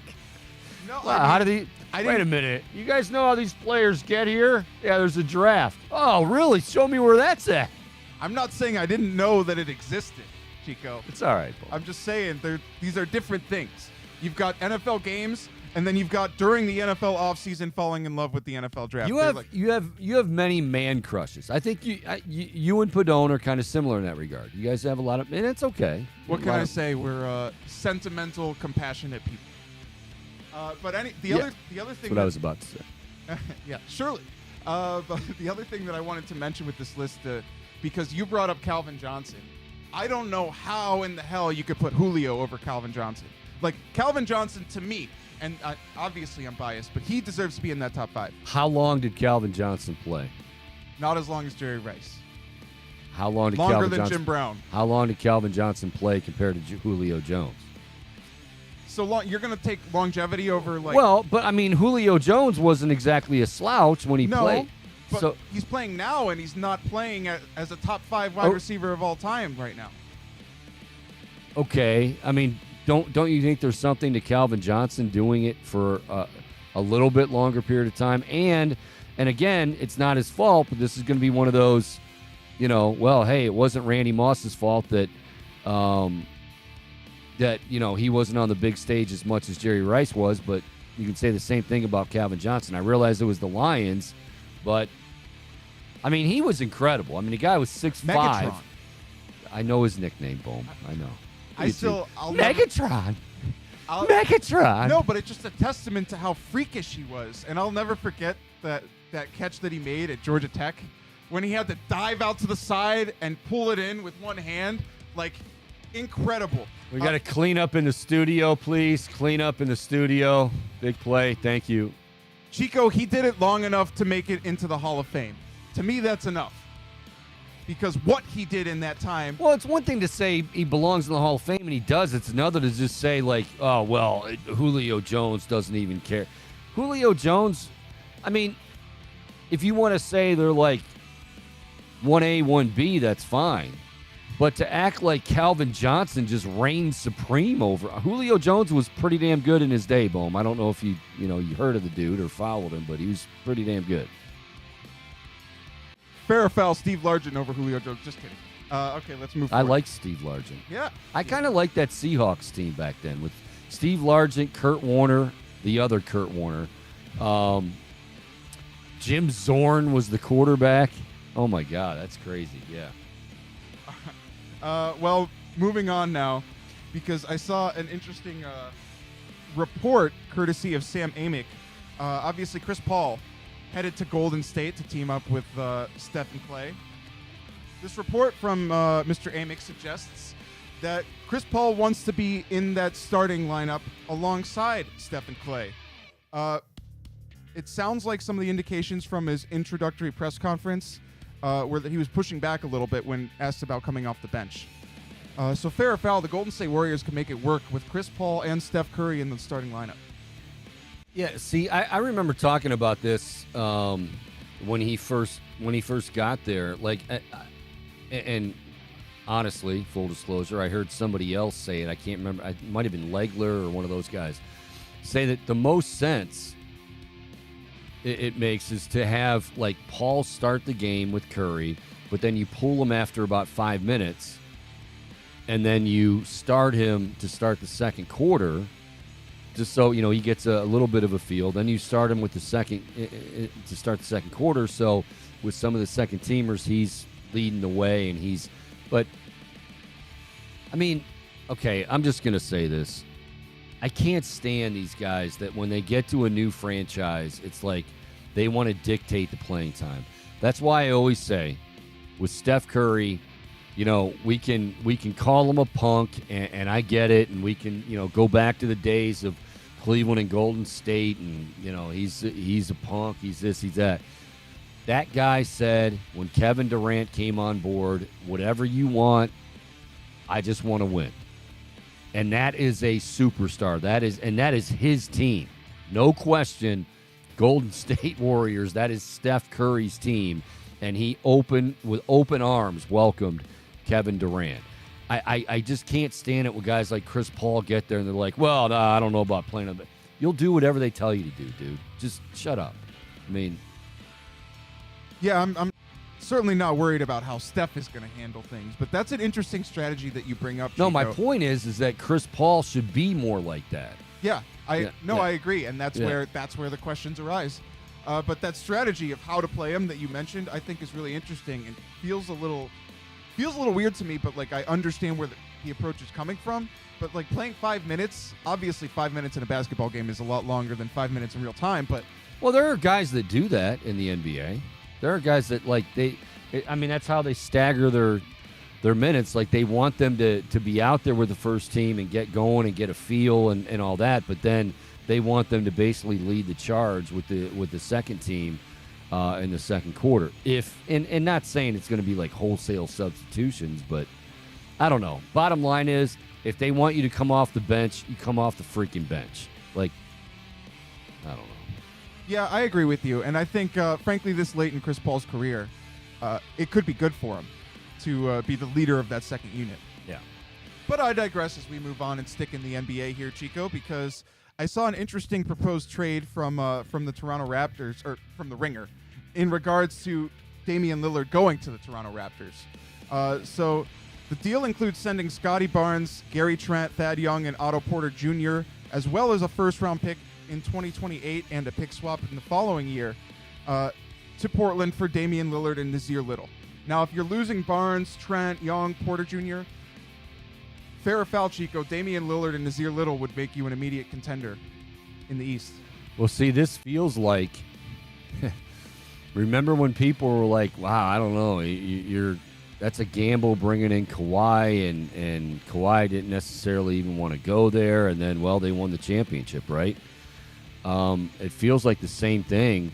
Wow, how did he... Wait a minute. You guys know how these players get here? Yeah, there's a draft. Oh, really? Show me where that's at. I'm not saying I didn't know that it existed, Chico. It's all right, Bo. I'm just saying these are different things. You've got NFL games, and then you've got during the NFL offseason falling in love with the NFL draft. You have many man crushes. I think you and Padone are kind of similar in that regard. You guys have a lot of, and it's okay. What can I say? We're sentimental, compassionate people. But the other thing That's what I was about to say. yeah, surely. But the other thing that I wanted to mention with this list, because you brought up Calvin Johnson, I don't know how in the hell you could put Julio over Calvin Johnson. Like, Calvin Johnson, to me, and obviously I'm biased, but he deserves to be in that top 5. How long did Calvin Johnson play? Not as long as Jerry Rice. How long did Longer Calvin than Johnson, Jim Brown. How long did Calvin Johnson play compared to Julio Jones? So long, you're going to take longevity over, like... Well, but I mean, Julio Jones wasn't exactly a slouch when he played. But So he's playing now, and he's not playing as a top 5 wide receiver of all time right now. okay, I mean, don't you think there's something to Calvin Johnson doing it for a little bit longer period of time? And again, it's not his fault, but this is going to be one of those, well, hey, it wasn't Randy Moss's fault that he wasn't on the big stage as much as Jerry Rice was, but you can say the same thing about Calvin Johnson. I realize it was the Lions, but I mean, he was incredible. I mean, the guy was 6'5". Megatron. I know his nickname, Boom. I know. Megatron. Megatron. No, but it's just a testament to how freakish he was. And I'll never forget that catch that he made at Georgia Tech when he had to dive out to the side and pull it in with one hand. Like, incredible. We got to clean up in the studio, please. Clean up in the studio. Big play. Thank you. Chico, he did it long enough to make it into the Hall of Fame. To me, that's enough. Because what he did in that time... Well, it's one thing to say he belongs in the Hall of Fame, and he does. It's another to just say, like, oh, well, Julio Jones doesn't even care. Julio Jones, I mean, if you want to say they're like 1A, 1B, that's fine. But to act like Calvin Johnson just reigned supreme over... Julio Jones was pretty damn good in his day, Boom. I don't know if you heard of the dude or followed him, but he was pretty damn good. Fair or foul, Steve Largent over Julio Jones. Just kidding. Okay, let's move forward. I like Steve Largent. Yeah. I kind of liked that Seahawks team back then with Steve Largent, Kurt Warner, the other Kurt Warner. Jim Zorn was the quarterback. Oh, my God. That's crazy. Yeah. Well, moving on now, because I saw an interesting report courtesy of Sam Amick. Obviously, Chris Paul headed to Golden State to team up with Steph and Clay. This report from Mr. Amick suggests that Chris Paul wants to be in that starting lineup alongside Steph and Clay. It sounds like some of the indications from his introductory press conference where he was pushing back a little bit when asked about coming off the bench. So fair or foul, the Golden State Warriors can make it work with Chris Paul and Steph Curry in the starting lineup. Yeah, see, I remember talking about this when he first got there. Like, and honestly, full disclosure, I heard somebody else say it. I can't remember. It might have been Legler or one of those guys say that the most sense it makes is to have like Paul start the game with Curry, but then you pull him after about 5 minutes, and then you start him to start the second quarter. Just so, he gets a little bit of a feel. Then you start him with the second to start the second quarter. So with some of the second teamers, he's leading the way, and but I mean, okay, I'm just going to say this. I can't stand these guys that when they get to a new franchise, it's like they want to dictate the playing time. That's why I always say with Steph Curry, we can call him a punk, and I get it, and we can, go back to the days of Cleveland and Golden State, and, he's a punk, he's this, he's that. That guy said when Kevin Durant came on board, whatever you want, I just want to win. And that is a superstar. That is his team. No question. Golden State Warriors, that is Steph Curry's team, and he with open arms welcomed Kevin Durant. I just can't stand it when guys like Chris Paul get there and they're like, well, no, I don't know about playing on. You'll do whatever they tell you to do, dude. Just shut up. I mean, yeah, I'm certainly not worried about how Steph is going to handle things, but that's an interesting strategy that you bring up, Chico. No, my point is that Chris Paul should be more like that. Yeah, I agree, and that's where the questions arise. But that strategy of how to play him that you mentioned, I think, is really interesting and feels a little weird to me. But like, I understand where the approach is coming from. But like, playing 5 minutes, obviously 5 minutes in a basketball game is a lot longer than 5 minutes in real time. But well, there are guys that do that in the NBA. There are guys that that's how they stagger their minutes. Like, they want them to be out there with the first team and get going and get a feel and all that. But then they want them to basically lead the charge with the second team in the second quarter. And not saying it's going to be like wholesale substitutions, but I don't know. Bottom line is, if they want you to come off the bench, you come off the freaking bench. Like, I don't know. Yeah, I agree with you. And I think, frankly, this late in Chris Paul's career, it could be good for him to be the leader of that second unit. Yeah. But I digress as we move on and stick in the NBA here, Chico, because I saw an interesting proposed trade from the Toronto Raptors, or from the Ringer, in regards to Damian Lillard going to the Toronto Raptors. So the deal includes sending Scotty Barnes, Gary Trent, Thad Young, and Otto Porter Jr., as well as a first-round pick in 2028 and a pick swap in the following year to Portland for Damian Lillard and Nasir Little. Now, if you're losing Barnes, Trent, Young, Porter Jr., fair or foul, Chico, Damian Lillard and Nasir Little would make you an immediate contender in the East. Well, see, this feels like remember when people were like, wow, I don't know, that's a gamble bringing in Kawhi, and Kawhi didn't necessarily even want to go there, and then, well, they won the championship, right? It feels like the same thing,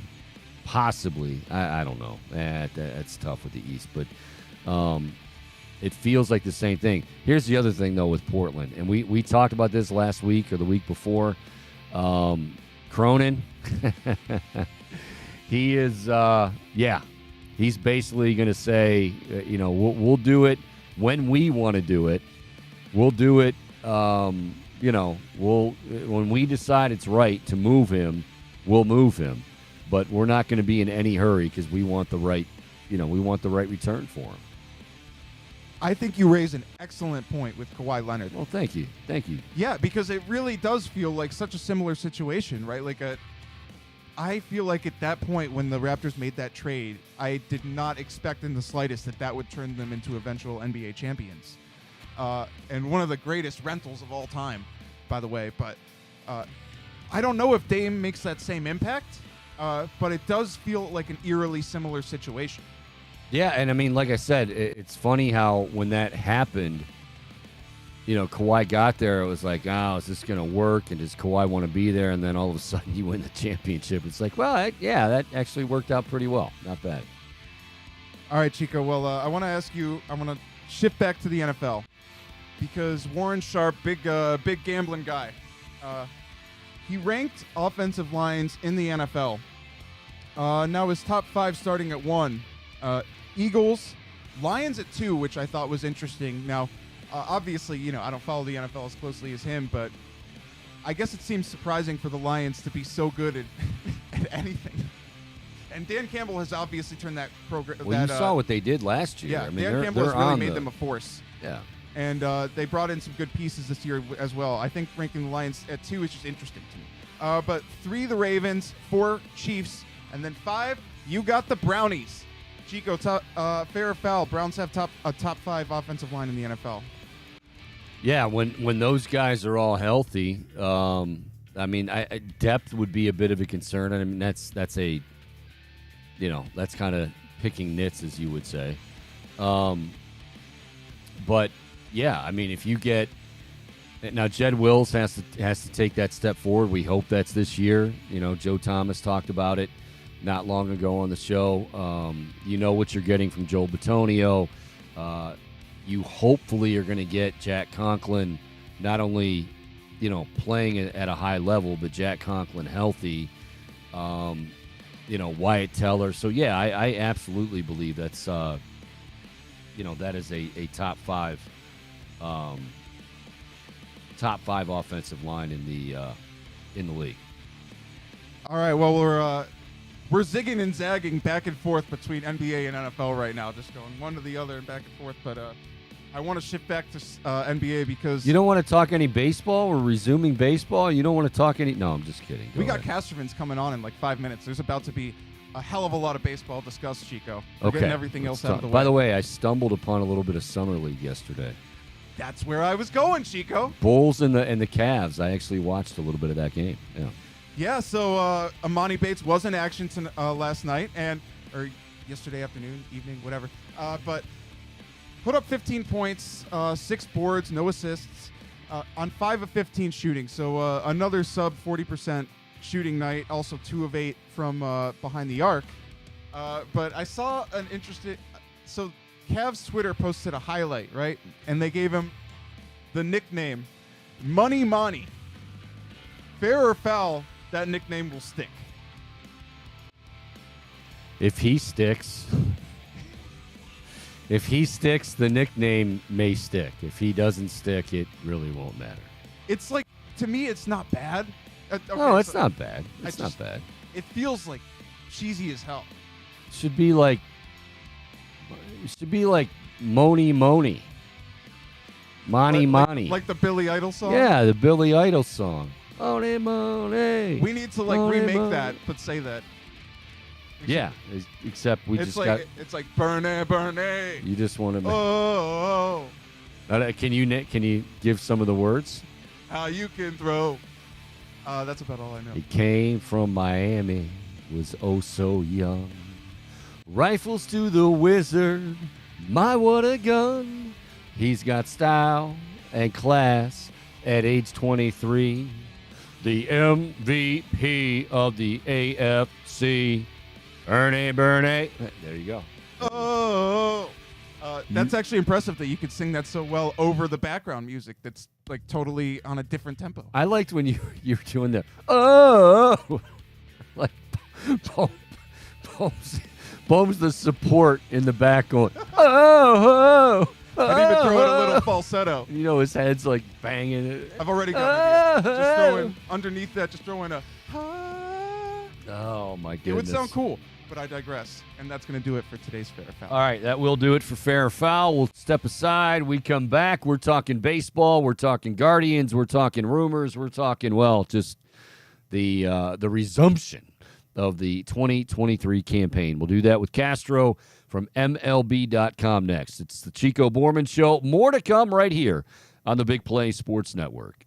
possibly. I don't know. That's tough with the East, but it feels like the same thing. Here's the other thing, though, with Portland, and we talked about this last week or the week before. Cronin, he is, he's basically going to say, we'll do it when we want to do it. We'll do it, when we decide it's right to move him, we'll move him. But we're not going to be in any hurry because we want the right return for him. I think you raise an excellent point with Kawhi Leonard. Well, thank you. Yeah, because it really does feel like such a similar situation, right? I feel like at that point when the Raptors made that trade, I did not expect in the slightest that would turn them into eventual NBA champions. And one of the greatest rentals of all time, by the way. But I don't know if Dame makes that same impact, but it does feel like an eerily similar situation. Yeah, and I mean, like I said, it's funny how when that happened, Kawhi got there, it was like, oh, is this going to work? And does Kawhi want to be there? And then all of a sudden you win the championship. It's like, well, that actually worked out pretty well. Not bad. All right, Chico. Well, I want to ask you, I want to shift back to the NFL because Warren Sharp, big gambling guy, he ranked offensive lines in the NFL. Now his top 5 starting at 1. Eagles, Lions at 2, which I thought was interesting. Now, obviously, I don't follow the NFL as closely as him, but I guess it seems surprising for the Lions to be so good at anything. And Dan Campbell has obviously turned that program. Well, you saw what they did last year. Yeah, I mean, Dan Campbell has really made them a force. Yeah. And they brought in some good pieces this year as well. I think ranking the Lions at 2 is just interesting to me. But 3, the Ravens, 4, Chiefs, and then 5, you got the Brownies. Chico, fair or foul, Browns have a top 5 offensive line in the NFL. Yeah, when those guys are all healthy, depth would be a bit of a concern. I mean, that's a, that's kind of picking nits, as you would say. But yeah, I mean, if you get now, Jed Wills has to take that step forward. We hope that's this year. Joe Thomas talked about it not long ago on the show. You know what you're getting from Joel Bitonio. You hopefully are going to get Jack Conklin not only, playing at a high level, but Jack Conklin healthy Wyatt Teller. So, yeah, I absolutely believe that's, that is a top five offensive line in the league. All right, well, we're zigging and zagging back and forth between NBA and NFL right now, just going one to the other and back and forth. But I want to shift back to NBA because you don't want to talk any baseball. We're resuming baseball. You don't want to talk any. No, I'm just kidding. We got Casterman's coming on in like 5 minutes. There's about to be a hell of a lot of baseball discussed, Chico. We're getting everything else out of the way. By the way, I stumbled upon a little bit of summer league yesterday. That's where I was going, Chico. Bulls and the Cavs. I actually watched a little bit of that game. Yeah. Yeah, so Amani Bates was in action last night or yesterday afternoon, evening, whatever. But put up 15 points, 6 boards, no assists, on 5 of 15 shooting. So another sub 40% shooting night. Also 2 of 8 from behind the arc. But I saw an interesting. So Cavs Twitter posted a highlight, right? And they gave him the nickname Money Money. Fair or foul? That nickname will stick. If he sticks, the nickname may stick. If he doesn't stick, it really won't matter. It's like, to me, it's not bad. No, it's not bad. It's not bad. It feels like cheesy as hell. Should be like Moni Moni. Money Money. Like the Billy Idol song? Yeah, the Billy Idol song. Money Money. We need to remake that, but say that. Yeah, except it's like Bernie. You just want to. Oh. Can you give some of the words? How you can throw. That's about all I know. He came from Miami, was oh so young. Rifles to the wizard, my what a gun. He's got style and class at age 23. The MVP of the AFC, Bernie. There you go. Oh. That's actually impressive that you could sing that so well over the background music that's like totally on a different tempo. I liked when you were doing the like Bohm's the support in the back going oh. I'd even throw in a little falsetto. You know, his head's like banging it. I've already got it. Just throw in underneath that. Just throw in a. Oh my goodness! It would sound cool, but I digress. And that's going to do it for today's Fair or Foul. All right, that will do it for Fair or Foul. We'll step aside. We come back. We're talking baseball. We're talking Guardians. We're talking rumors. We're talking just the resumption of the 2023 campaign. We'll do that with Castro from MLB.com next. It's the Chico Bormann Show. More to come right here on the Big Play Sports Network.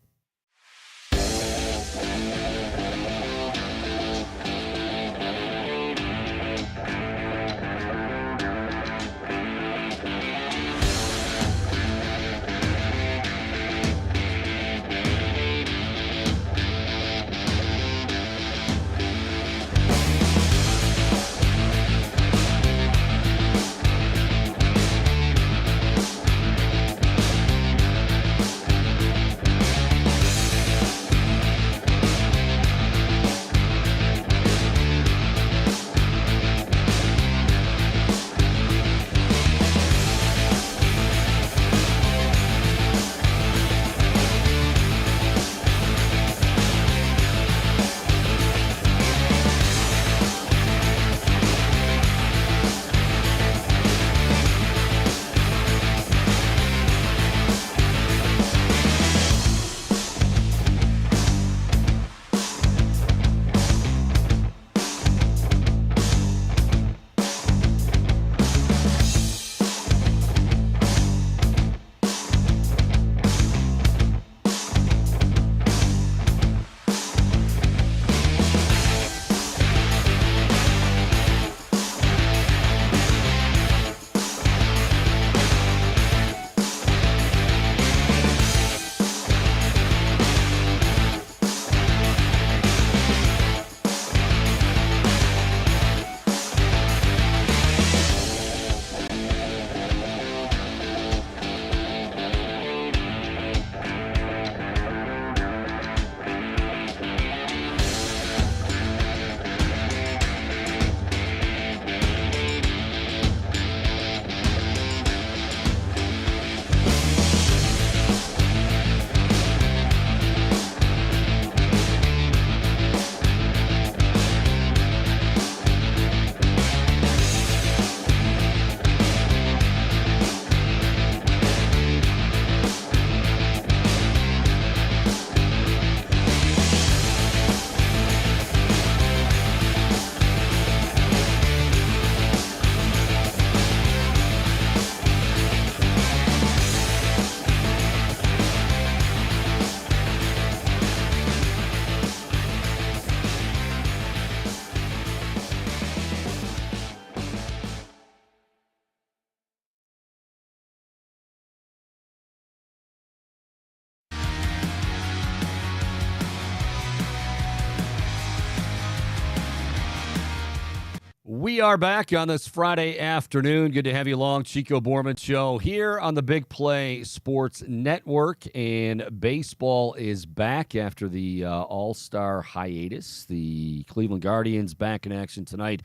We are back on this Friday afternoon. Good to have you along. Chico Bormann Show here on the Big Play Sports Network. And baseball is back after the All-Star hiatus. The Cleveland Guardians back in action tonight.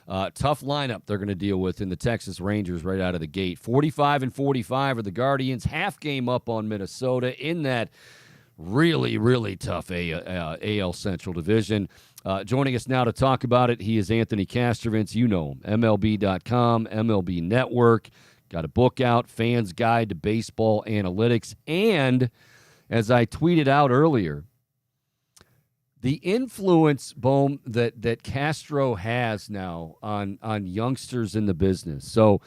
Tough lineup they're going to deal with in the Texas Rangers right out of the gate. 45-45 are the Guardians. Half game up on Minnesota in that really, really tough AL Central Division. Joining us now to talk about it, he is Anthony Castrovitz. You know him, MLB.com, MLB Network. Got a book out, Fan's Guide to Baseball Analytics. And as I tweeted out earlier, the influence, Bohm, that Castro has now on youngsters in the business. So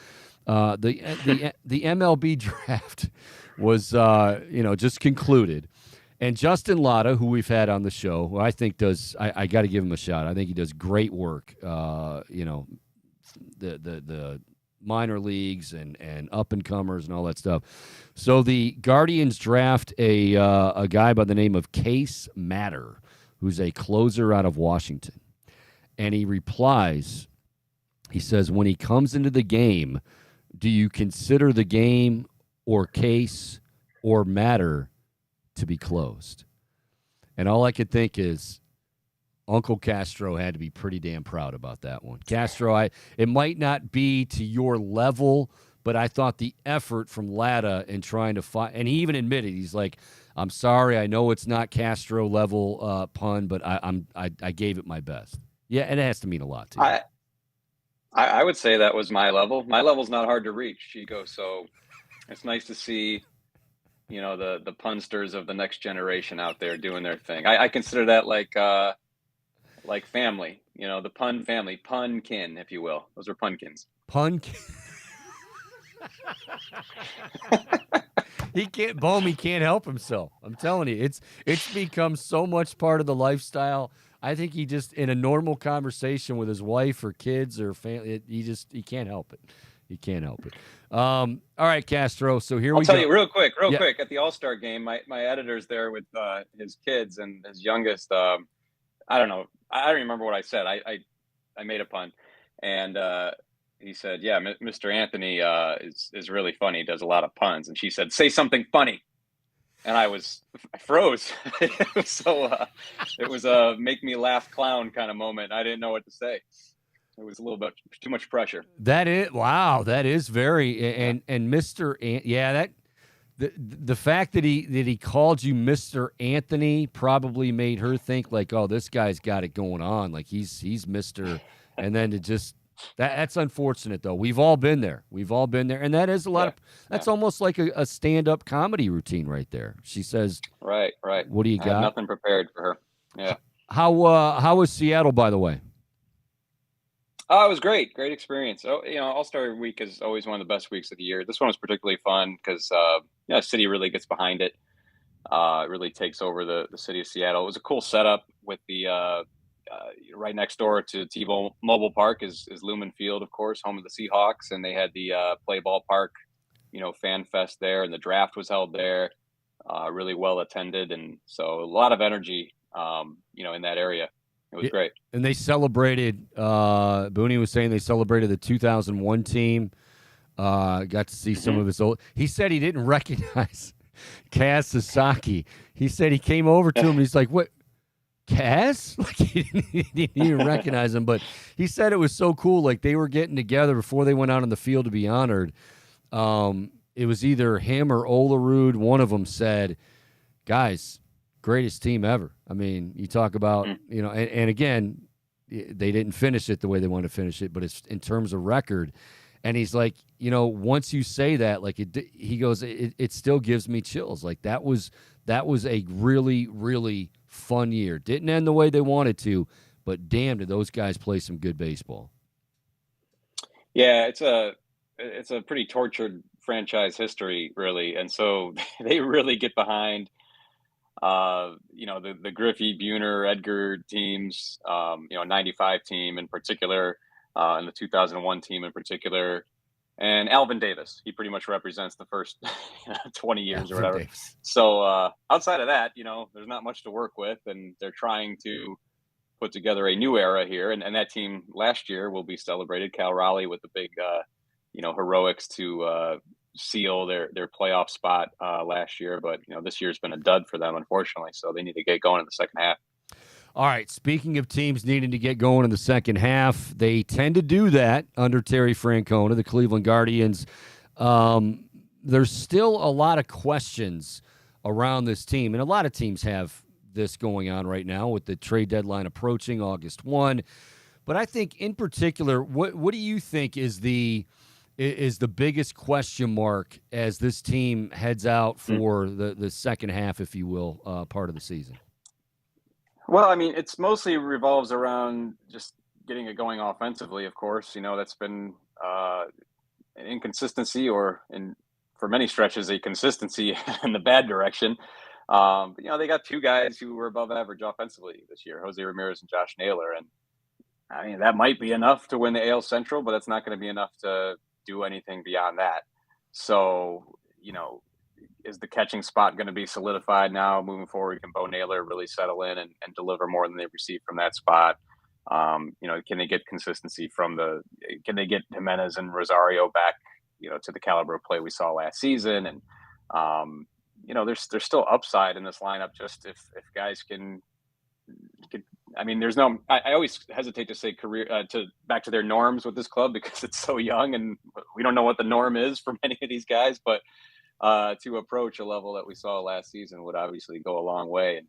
the MLB draft was just concluded. And Justin Latta, who we've had on the show, who I think does, I got to give him a shot. I think he does great work. The minor leagues and up and comers and all that stuff. So the Guardians draft a guy by the name of Case Matter, who's a closer out of Washington, and he replies. He says, "When he comes into the game, do you consider the game or Case or Matter to be closed?" And all I could think is Uncle Castro had to be pretty damn proud about that one. Castro, it might not be to your level, but I thought the effort from Latta in trying to find, and he even admitted, he's like, "I'm sorry, I know it's not Castro level pun, but I gave it my best." Yeah, and it has to mean a lot to you. I would say that was my level. My level's not hard to reach, Chico. So it's nice to see the punsters of the next generation out there doing their thing. I consider that like family, the pun family, punkin, if you will. Those are punkins. Punkin. He can't help himself. I'm telling you, it's become so much part of the lifestyle. I think he just, in a normal conversation with his wife or kids or family, he can't help it. He can't help it. All right, Castro. So here we go. I'll tell you real quick at the All-Star game, my editor's there with his kids and his youngest. I don't know. I don't remember what I said. I made a pun, and he said, "Yeah, Mr. Anthony is really funny. He does a lot of puns." And she said, "Say something funny." And I froze. It was a make me laugh clown kind of moment. I didn't know what to say. It was a little bit too much pressure. That is very and Mr. The fact that he called you Mr. Anthony probably made her think like, oh, this guy's got it going on, like he's Mr. And then that's unfortunate though. We've all been there, and that is a lot of that's almost like a stand-up comedy routine right there. She says, "Right. What do you got?" I have nothing prepared for her. Yeah. How was Seattle, by the way? Oh, it was great experience. Oh, All-Star Week is always one of the best weeks of the year. This one was particularly fun because the city really gets behind it. It really takes over the city of Seattle. It was a cool setup with the right next door to T-Mobile Park is Lumen Field, of course, home of the Seahawks, and they had the Play Ball Park, fan fest there, and the draft was held there. Really well attended, and so a lot of energy, in that area. It was great. And they celebrated, Booney was saying they celebrated the 2001 team. Got to see some of his old. He said he didn't recognize Kaz Sasaki. He said he came over to him and he's like, "What, Kaz?" Like he didn't even recognize him. But he said it was so cool. Like they were getting together before they went out on the field to be honored. It was either him or Olerud. One of them said, "Guys, greatest team ever." I mean, you talk about, and again, they didn't finish it the way they wanted to finish it, but it's in terms of record. And he's like, once you say that, like he goes, it still gives me chills. Like that was a really, really fun year. Didn't end the way they wanted to, but damn, did those guys play some good baseball. Yeah, it's a pretty tortured franchise history, really. And so they really get behind the Griffey, Buhner, Edgar teams, 95 team in particular, and the 2001 team in particular, and Alvin Davis. He pretty much represents the first 20 years Alvin or whatever. Davis. So outside of that, there's not much to work with, and they're trying to put together a new era here, and that team last year will be celebrated. Cal Raleigh with the big, heroics to seal their playoff spot last year, but this year's been a dud for them, unfortunately. So they need to get going in the second half. All right, speaking of teams needing to get going in the second half, they tend to do that under Terry Francona, the Cleveland Guardians. There's still a lot of questions around this team, and a lot of teams have this going on right now with the trade deadline approaching August 1. But I think in particular, what do you think is the biggest question mark as this team heads out for the second half, if you will, part of the season? Well, I mean, it's mostly revolves around just getting it going offensively, of course. That's been an inconsistency or, for many stretches, a consistency in the bad direction. But, they got two guys who were above average offensively this year, Jose Ramirez and Josh Naylor. And, I mean, that might be enough to win the AL Central, but that's not going to be enough to do anything beyond that. So, is the catching spot going to be solidified now moving forward? Can Bo Naylor really settle in and deliver more than they've received from that spot? Can they get consistency can they get Jimenez and Rosario back, to the caliber of play we saw last season? And, there's still upside in this lineup. Just if guys can, I mean, I always hesitate to say back to their norms with this club because it's so young and we don't know what the norm is for many of these guys, but to approach a level that we saw last season would obviously go a long way. And,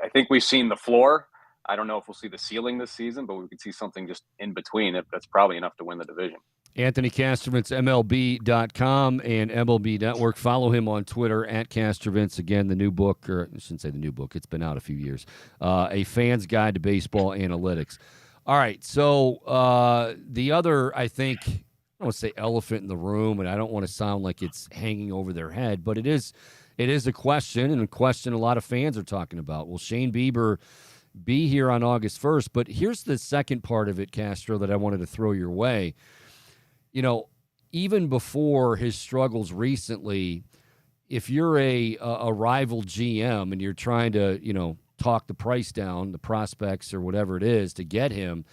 I think we've seen the floor. I don't know if we'll see the ceiling this season, but we could see something just in between. That's probably enough to win the division. Anthony Castrovintz, MLB.com and MLB Network. Follow him on Twitter at Castrovintz. Again, the new book, or I shouldn't say the new book, it's been out a few years, A Fan's Guide to Baseball Analytics. All right, so the other, I think, I don't want to say elephant in the room, and I don't want to sound like it's hanging over their head, but it is a question, and a question a lot of fans are talking about. Will Shane Bieber be here on August 1st? But here's the second part of it, Castro, that I wanted to throw your way. Even before his struggles recently, if you're a rival GM and you're trying to, talk the price down, the prospects or whatever it is to get him,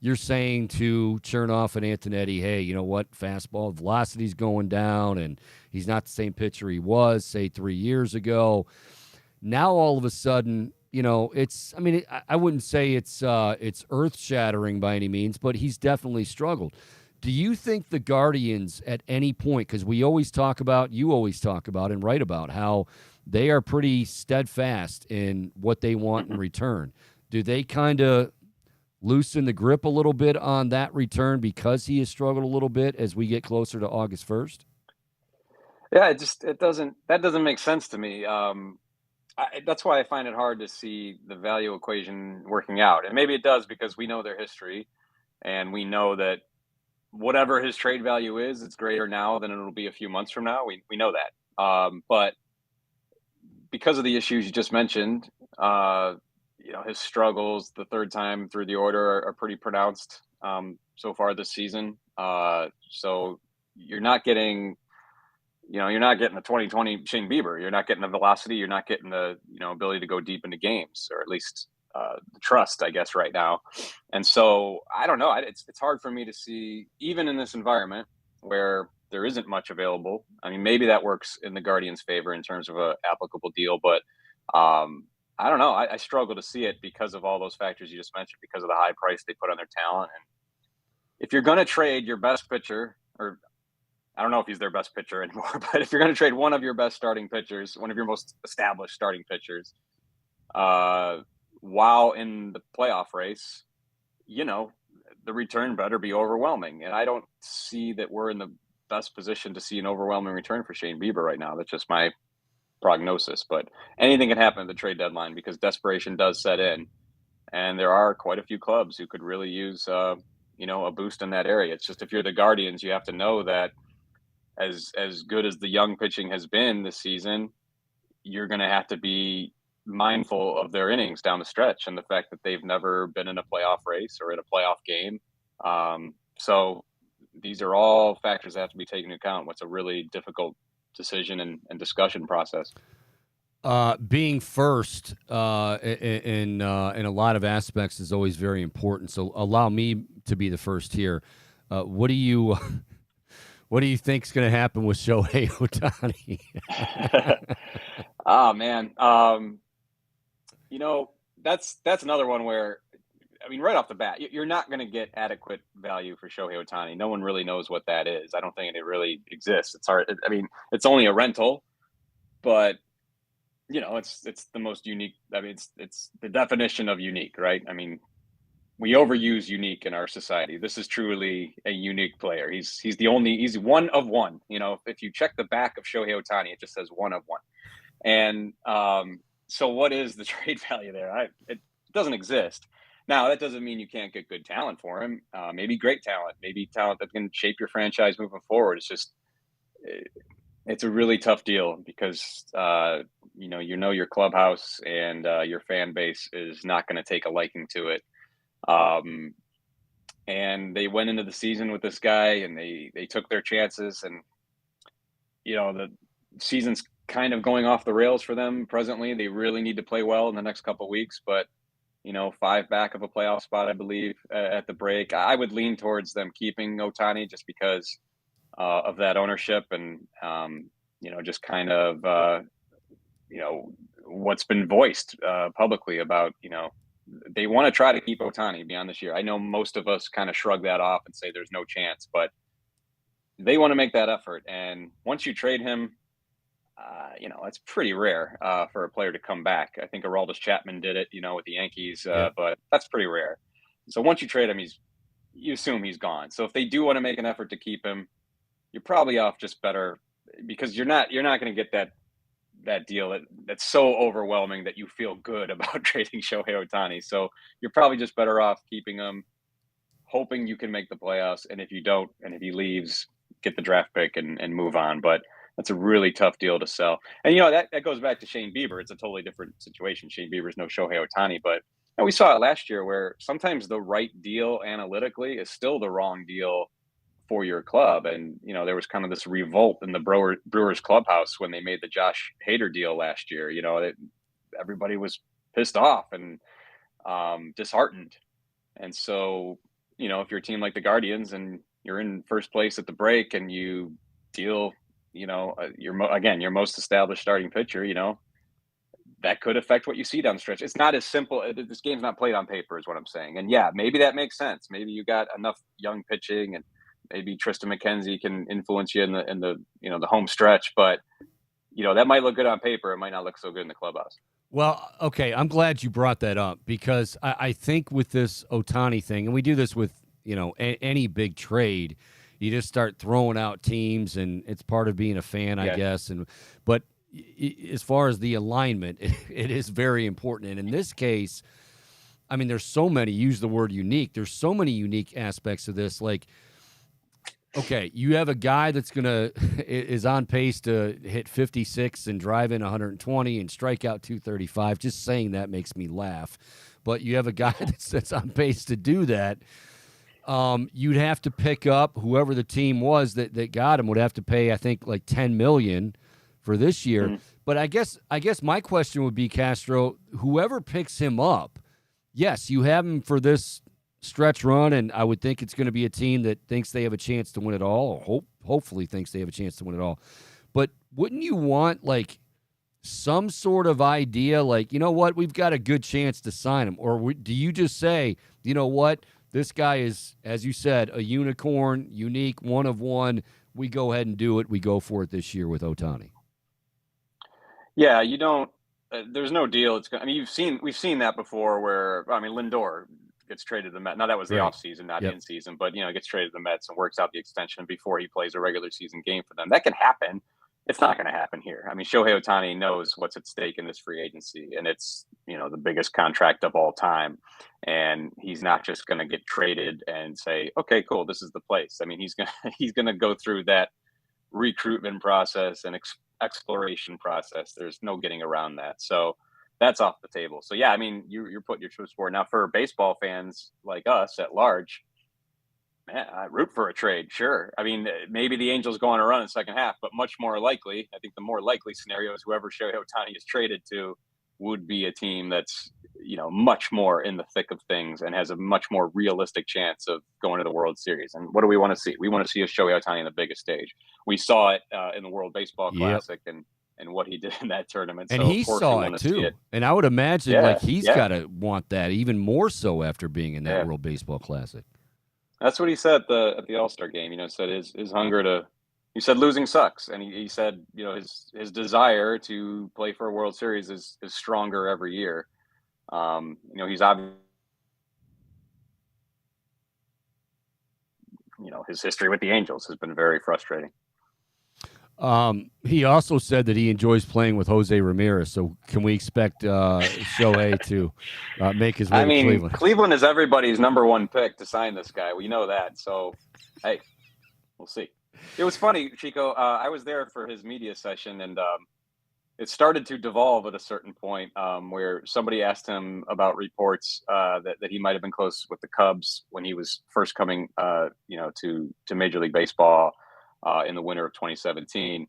you're saying to Chernoff and Antonetti, hey, you know what, fastball velocity's going down and he's not the same pitcher he was, say, 3 years ago. Now all of a sudden, I wouldn't say it's earth-shattering by any means, but he's definitely struggled. Do you think the Guardians at any point, because you always talk about and write about how they are pretty steadfast in what they want in return, do they kind of loosen the grip a little bit on that return because he has struggled a little bit as we get closer to August 1st? Yeah, that doesn't make sense to me. That's why I find it hard to see the value equation working out. And maybe it does because we know their history and we know that whatever his trade value is, it's greater now than it'll be a few months from now. We know that. But because of the issues you just mentioned, his struggles the third time through the order are pretty pronounced so far this season. So you're not getting the 2020 Shane Bieber. You're not getting the velocity. You're not getting the ability to go deep into games, or at least the trust, I guess, right now. And so I don't know. It's hard for me to see, even in this environment where there isn't much available. I mean, maybe that works in the Guardians' favor in terms of an applicable deal, but I don't know. I struggle to see it because of all those factors you just mentioned, because of the high price they put on their talent. And if you're going to trade your best pitcher, or I don't know if he's their best pitcher anymore, but if you're going to trade one of your best starting pitchers, one of your most established starting pitchers, while in the playoff race, the return better be overwhelming. And I don't see that we're in the best position to see an overwhelming return for Shane Bieber right now. That's just my prognosis. But anything can happen at the trade deadline because desperation does set in. And there are quite a few clubs who could really use, a boost in that area. It's just, if you're the Guardians, you have to know that as good as the young pitching has been this season, you're going to have to be mindful of their innings down the stretch and the fact that they've never been in a playoff race or in a playoff game. So these are all factors that have to be taken into account. What's a really difficult decision and discussion process. Being first in a lot of aspects is always very important. So allow me to be the first here. What do you what do you think's going to happen with Shohei Ohtani? Oh man, you know that's another one where I mean, right off the bat, you're not going to get adequate value for Shohei Ohtani. No one really knows what that is. I don't think it really exists. It's hard. I mean, it's only a rental, but it's the most unique. I mean, it's the definition of unique, right? I mean, we overuse unique in our society. This is truly a unique player. He's one of one. If you check the back of Shohei Ohtani, it just says one of one. And so, what is the trade value there? It doesn't exist. Now, that doesn't mean you can't get good talent for him. Maybe great talent, maybe talent that can shape your franchise moving forward. It's a really tough deal because your clubhouse and your fan base is not going to take a liking to it. And they went into the season with this guy, and they took their chances, and the season's kind of going off the rails for them presently. They really need to play well in the next couple of weeks, but 5 back of a playoff spot, I believe, at the break. I would lean towards them keeping Ohtani just because of that ownership and just kind of what's been voiced publicly about they want to try to keep Ohtani beyond this year. I know most of us kind of shrug that off and say there's no chance, but they want to make that effort. And once you trade him, it's pretty rare for a player to come back. I think Aroldis Chapman did it, with the Yankees, but that's pretty rare. So once you trade him, you assume he's gone. So if they do want to make an effort to keep him, you're probably off just better because you're not going to get that deal that's so overwhelming that you feel good about trading Shohei Ohtani. So you're probably just better off keeping him, hoping you can make the playoffs. And if you don't, and if he leaves, get the draft pick and move on. But that's a really tough deal to sell. And, that goes back to Shane Bieber. It's a totally different situation. Shane Bieber's no Shohei Ohtani, but we saw it last year where sometimes the right deal analytically is still the wrong deal for your club. And, there was kind of this revolt in the Brewers clubhouse when they made the Josh Hader deal last year. Everybody was pissed off and disheartened. And so, if you're a team like the Guardians and you're in first place at the break and you deal your most established starting pitcher, that could affect what you see down the stretch. It's not as simple. This game's not played on paper is what I'm saying. And yeah, maybe that makes sense. Maybe you got enough young pitching and maybe Tristan McKenzie can influence you in the home stretch, but that might look good on paper. It might not look so good in the clubhouse. Well, okay. I'm glad you brought that up because I think with this Ohtani thing, and we do this with, any big trade, you just start throwing out teams, and it's part of being a fan, I guess. But as far as the alignment, it is very important. And in this case, I mean, there's so many. Use the word unique. There's so many unique aspects of this. Like, okay, you have a guy that's is on pace to hit 56 and drive in 120 and strike out 235. Just saying that makes me laugh. But you have a guy that's on pace to do that. You'd have to pick up whoever the team was that got him would have to pay, I think, like $10 million for this year. Mm-hmm. But I guess my question would be, Castro, whoever picks him up, yes, you have him for this stretch run, and I would think it's going to be a team that thinks they have a chance to win it all, or hopefully thinks they have a chance to win it all. But wouldn't you want, like, some sort of idea, like, you know what, we've got a good chance to sign him? Or do you just say, you know what, this guy is, as you said, a unicorn, unique, one of one. We go ahead and do it. We go for it this year with Ohtani. Yeah, you don't. There's no deal. I mean, we've seen that before. Where Lindor gets traded to the Mets. Now that was the off season, not in season, but gets traded to the Mets and works out the extension before he plays a regular season game for them. That can happen. It's not going to happen here. I mean, Shohei Ohtani knows what's at stake in this free agency, and it's the biggest contract of all time. And he's not just going to get traded and say, "Okay, cool, this is the place." I mean, he's gonna go through that recruitment process and exploration process. There's no getting around that. So that's off the table. So yeah, I mean, you're putting your chips forward now for baseball fans like us at large. Man, I root for a trade, sure. I mean, maybe the Angels go on a run in the second half, but much more likely, I think the more likely scenario is whoever Shohei Ohtani is traded to would be a team that's, much more in the thick of things and has a much more realistic chance of going to the World Series. And what do we want to see? We want to see a Shohei Ohtani on the biggest stage. We saw it in the World Baseball Yep. Classic and what he did in that tournament. And So, of he course, we saw want it to see too. it. And I would imagine Yeah, he's yeah, got to want that even more so after being in that yeah. World Baseball Classic. That's what he said at the All-Star game. Said his hunger to. He said losing sucks, and he said his desire to play for a World Series is stronger every year. He's obviously his history with the Angels has been very frustrating. He also said that he enjoys playing with Jose Ramirez. So can we expect Shohei to make his way to Cleveland? Cleveland is everybody's number one pick to sign this guy. We know that. So, hey, we'll see. It was funny, Chico. I was there for his media session, and it started to devolve at a certain point where somebody asked him about reports that he might have been close with the Cubs when he was first coming, to Major League Baseball in the winter of 2017.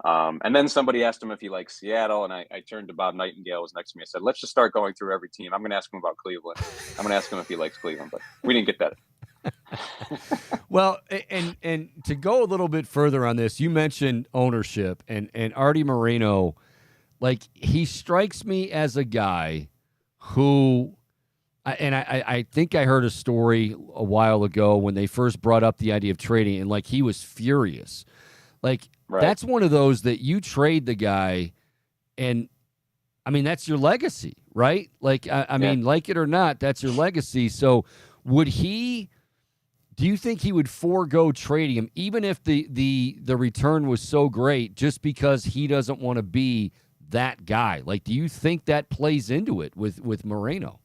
And then somebody asked him if he likes Seattle, and I turned to Bob Nightingale, who was next to me. I said, let's just start going through every team. I'm going to ask him about Cleveland. I'm going to ask him if he likes Cleveland, but we didn't get that. Well, and to go a little bit further on this, you mentioned ownership and Artie Moreno. Like, he strikes me as a guy who, I think I heard a story a while ago when they first brought up the idea of trading, and he was furious. Like, Right. That's one of those that you trade the guy, and I mean, that's your legacy, right? Like, I mean, like it or not, that's your legacy. So do you think he would forego trading him, even if the return was so great, just because he doesn't want to be that guy? Like, do you think that plays into it with Moreno?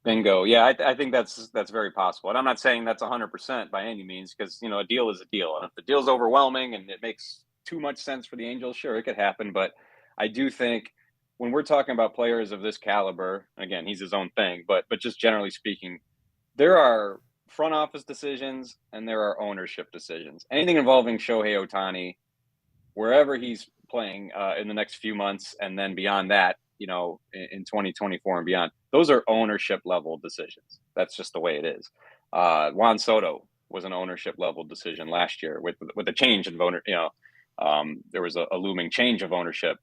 Bingo. Yeah, I think that's very possible. And I'm not saying that's 100% by any means, because a deal is a deal. And if the deal's overwhelming and it makes too much sense for the Angels, sure, it could happen. But I do think when we're talking about players of this caliber, again, he's his own thing, but just generally speaking, there are front office decisions and there are ownership decisions. Anything involving Shohei Ohtani, wherever he's playing in the next few months, and then beyond that, in 2024 and beyond, those are ownership level decisions. That's just the way it is. Juan Soto was an ownership level decision last year with the change in owner. There was a looming change of ownership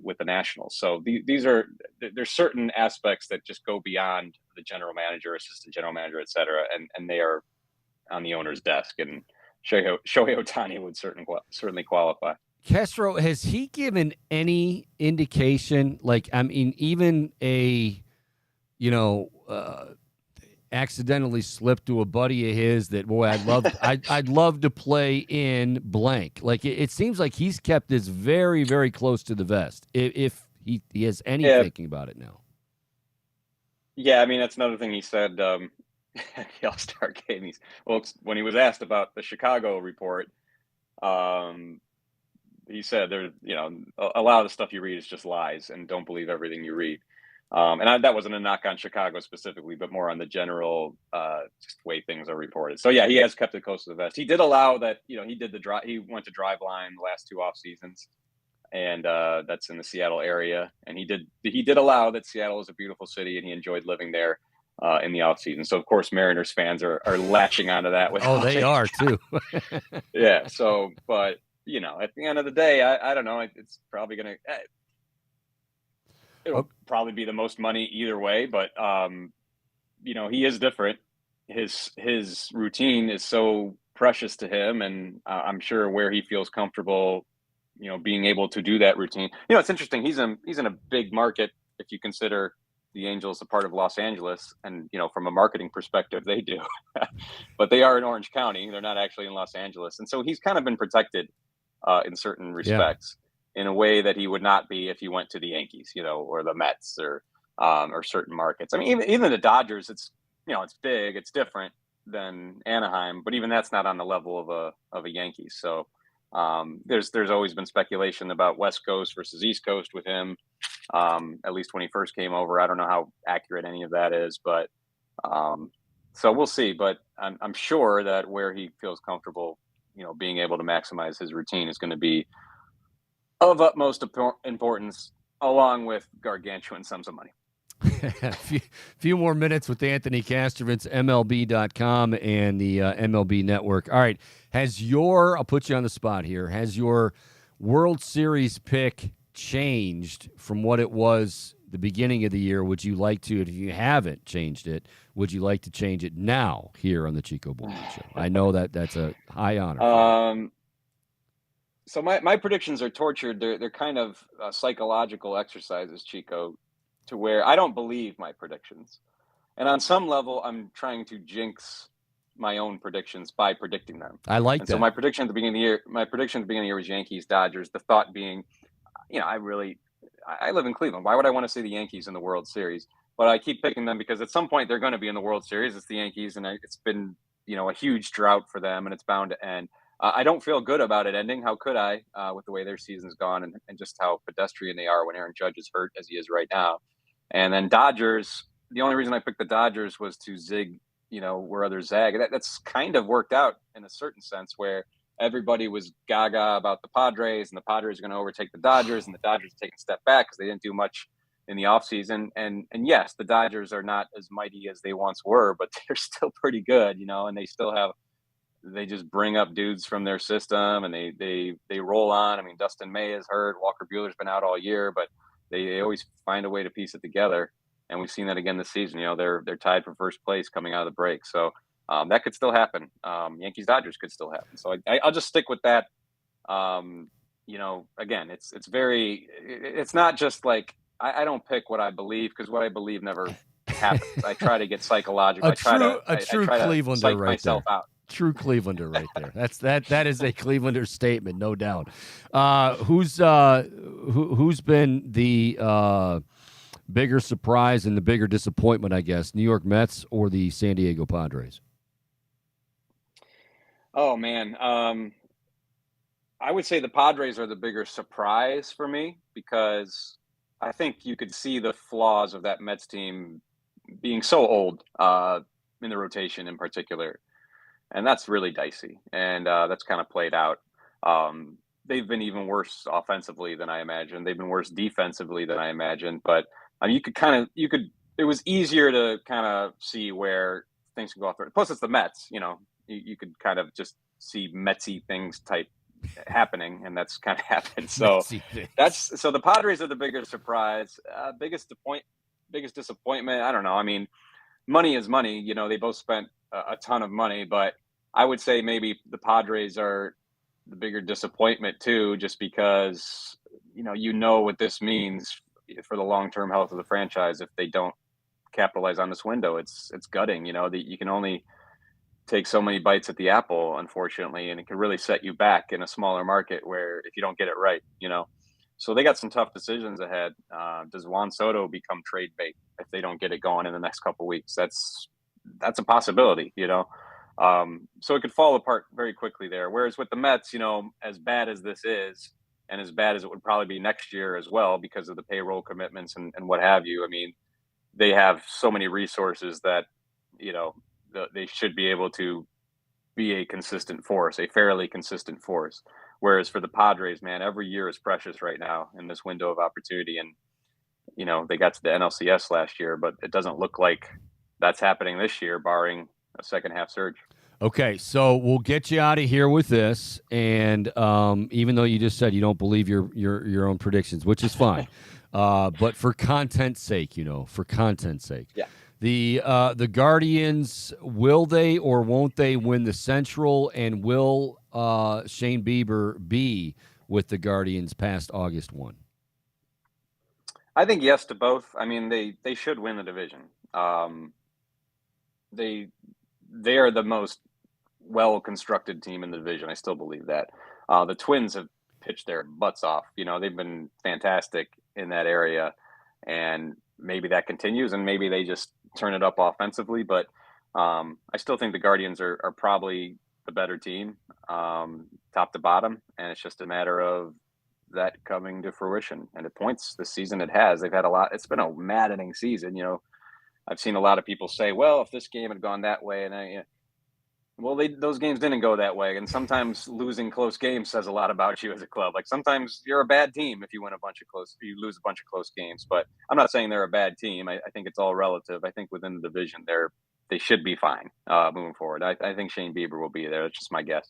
with the Nationals. So there's certain aspects that just go beyond the general manager, assistant general manager, et cetera, and they are on the owner's desk. And Shohei Ohtani would certainly qualify. Castro, has he given any indication? Like, I mean, even accidentally slipped to a buddy of his that, boy, I'd love to play in blank. Like, it seems like he's kept this very, very close to the vest. If he has any thinking about it now. Yeah, I mean, that's another thing he said at the All-Star game. When he was asked about the Chicago report, he said a lot of the stuff you read is just lies, and don't believe everything you read. That wasn't a knock on Chicago specifically, but more on the general just way things are reported. So yeah, he has kept it close to the vest. He did allow that, he did he went to Driveline the last two off seasons, and that's in the Seattle area. And he did allow that Seattle is a beautiful city and he enjoyed living there in the off season. So of course Mariners fans are latching onto that. They are too. Yeah. So, but at the end of the day, I don't know. It's probably going to, it'll probably be the most money either way, but he is different. His routine is so precious to him, and I'm sure where he feels comfortable, being able to do that routine. It's interesting. He's in a big market if you consider the Angels a part of Los Angeles, and from a marketing perspective, they do, but they are in Orange County. They're not actually in Los Angeles, and so he's kind of been protected in certain respects. Yeah. In a way that he would not be if he went to the Yankees, or the Mets or certain markets. I mean, even the Dodgers, it's big, it's different than Anaheim, but even that's not on the level of a Yankees. So there's always been speculation about West Coast versus East Coast with him. At least when he first came over, I don't know how accurate any of that is, but So we'll see, but I'm sure that where he feels comfortable, being able to maximize his routine is going to be of utmost importance, along with gargantuan sums of money. A few more minutes with Anthony Kastrovitz, MLB.com and the MLB Network. All right, I'll put you on the spot here, has your World Series pick changed from what it was the beginning of the year? Would you like to, if you haven't changed it, would you like to change it now here on the Chico Bormann Show? I know that's a high honor. So my predictions are tortured. They're kind of psychological exercises, Chico, to where I don't believe my predictions. And on some level, I'm trying to jinx my own predictions by predicting them. I like that. So my prediction at the beginning of the year was Yankees, Dodgers. The thought being, I live in Cleveland. Why would I want to see the Yankees in the World Series? But I keep picking them because at some point they're going to be in the World Series. It's the Yankees, and it's been, a huge drought for them, and it's bound to end. I don't feel good about it ending. How could I, with the way their season's gone and just how pedestrian they are when Aaron Judge is hurt as he is right now. And then Dodgers, the only reason I picked the Dodgers was to zig, where others zag. That's kind of worked out in a certain sense where everybody was gaga about the Padres and the Padres are going to overtake the Dodgers and the Dodgers are taking a step back because they didn't do much in the offseason. And yes, the Dodgers are not as mighty as they once were, but they're still pretty good, and they just bring up dudes from their system and they roll on. I mean, Dustin May is hurt. Walker Buehler's been out all year, but they always find a way to piece it together. And we've seen that again this season. They're tied for first place coming out of the break. So that could still happen. Yankees Dodgers could still happen. So I'll just stick with that. Again, it's not just like I don't pick what I believe because what I believe never happens. I try to get psychological. A true Clevelander right myself there. Out. True Clevelander right there. That is a Clevelander statement, no doubt. Who's been the bigger surprise and the bigger disappointment, I guess, New York Mets or the San Diego Padres? Oh man, I would say the Padres are the bigger surprise for me because I think you could see the flaws of that Mets team being so old in the rotation in particular. And that's really dicey. And that's kind of played out. They've been even worse offensively than I imagined. They've been worse defensively than I imagined. But it was easier to kind of see where things can go off. Plus, it's the Mets. You could kind of just see Metsy things type happening, and that's kind of happened. So so the Padres are the bigger surprise. Biggest disappointment. I don't know. I mean, money is money. They both spent a ton of money, but I would say maybe the Padres are the bigger disappointment too, just because what this means for the long-term health of the franchise if they don't capitalize on this window. It's gutting. That you can only take so many bites at the apple, unfortunately, and it can really set you back in a smaller market where if you don't get it right, So they got some tough decisions ahead. Does Juan Soto become trade bait if they don't get it going in the next couple of weeks? That's a possibility, So it could fall apart very quickly there. Whereas with the Mets, as bad as this is, and as bad as it would probably be next year as well because of the payroll commitments and what have you, I mean, they have so many resources that, they should be able to be a consistent force, a fairly consistent force. Whereas for the Padres, man, every year is precious right now in this window of opportunity. And, they got to the NLCS last year, but it doesn't look like that's happening this year, barring a second half surge. Okay, so we'll get you out of here with this. And even though you just said you don't believe your own predictions, which is fine, but for content's sake, Yeah. The Guardians, will they or won't they win the Central, and will Shane Bieber be with the Guardians past August 1? I think yes to both. I mean, they should win the division. They are the most well-constructed team in the division. I still believe that. The Twins have pitched their butts off. They've been fantastic in that area, and maybe that continues, and maybe they just turn it up offensively. But I still think the Guardians are probably the better team, top to bottom, and it's just a matter of that coming to fruition. And at points this season it has. They've had a lot. It's been a maddening season. I've seen a lot of people say, well, if this game had gone that way, and those games didn't go that way. And sometimes losing close games says a lot about you as a club. Like sometimes you're a bad team if you you lose a bunch of close games. But I'm not saying they're a bad team. I think it's all relative. I think within the division, they should be fine moving forward. I think Shane Bieber will be there. That's just my guess.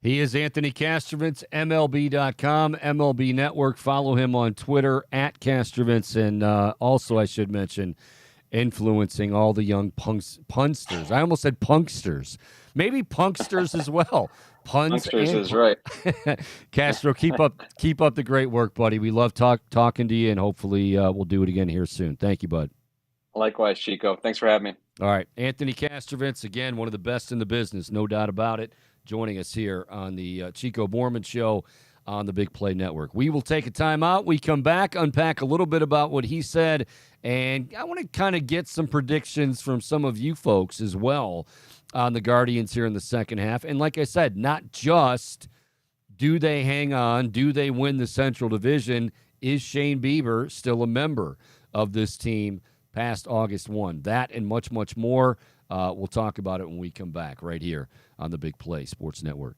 He is Anthony Kastrovitz, MLB.com, MLB Network. Follow him on Twitter at Kastrovitz. And also, I should mention, influencing all the young punsters. I almost said punksters. Maybe punksters as well. Punksters is right. Castro, keep up the great work, buddy. We love talking to you, and hopefully we'll do it again here soon. Thank you, bud. Likewise, Chico. Thanks for having me. All right. Anthony Kastrovitz, again, one of the best in the business, no doubt about it, joining us here on the Chico Bormann Show on the Big Play Network. We will take a time out. We come back, unpack a little bit about what he said, and I want to kind of get some predictions from some of you folks as well on the Guardians here in the second half. And like I said, not just do they hang on, do they win the Central Division, is Shane Bieber still a member of this team past August 1? That and much, much more. We'll talk about it when we come back right here on the Big Play Sports Network.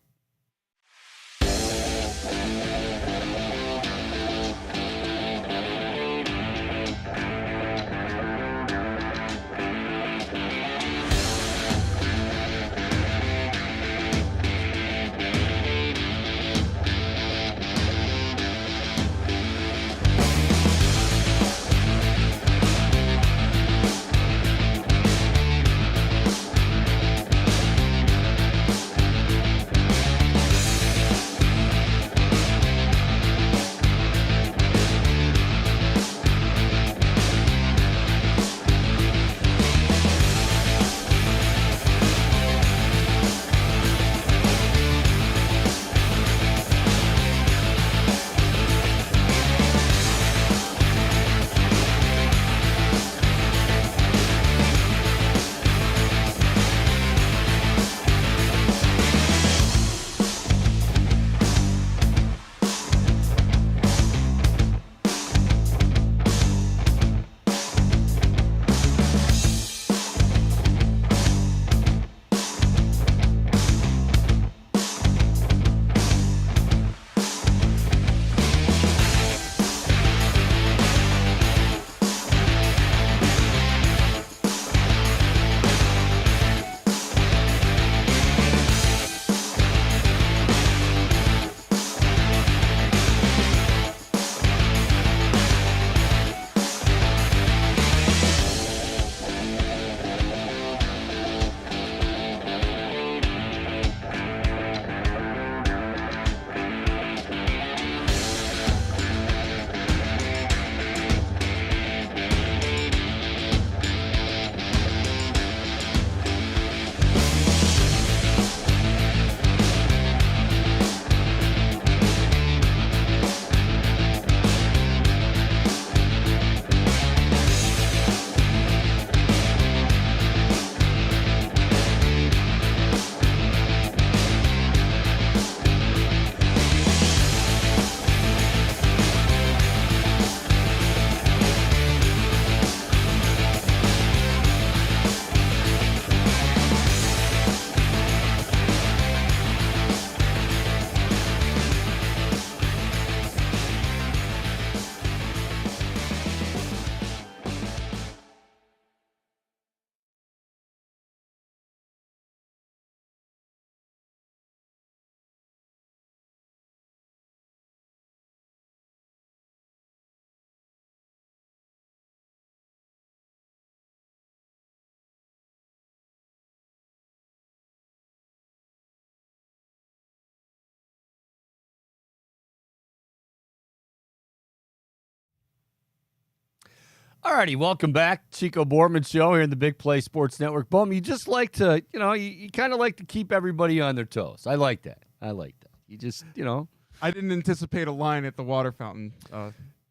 All righty, welcome back. Chico Bormann Show here in the Big Play Sports Network. Bum, you just like to, you kind of like to keep everybody on their toes. I like that. You just, I didn't anticipate a line at the water fountain.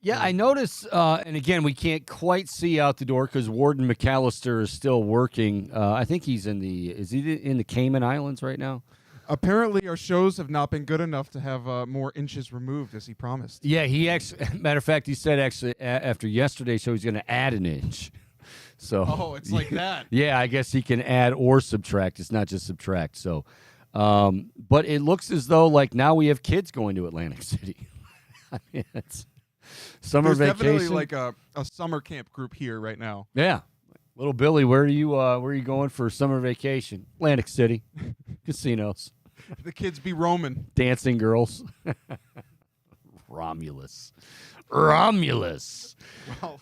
Yeah, I notice, and again, we can't quite see out the door because Warden McAllister is still working. I think is he in the Cayman Islands right now? Apparently, our shows have not been good enough to have more inches removed, as he promised. Yeah, he actually, matter of fact, he said actually after yesterday's show he's going to add an inch. So Oh, it's like that. Yeah, I guess he can add or subtract. It's not just subtract. So, but it looks as though like now we have kids going to Atlantic City. I mean, it's summer There's vacation. definitely like a summer camp group here right now. Yeah. Little Billy, where are you going for summer vacation? Atlantic City. Casinos. The kids be roaming. Dancing girls. Romulus. Well,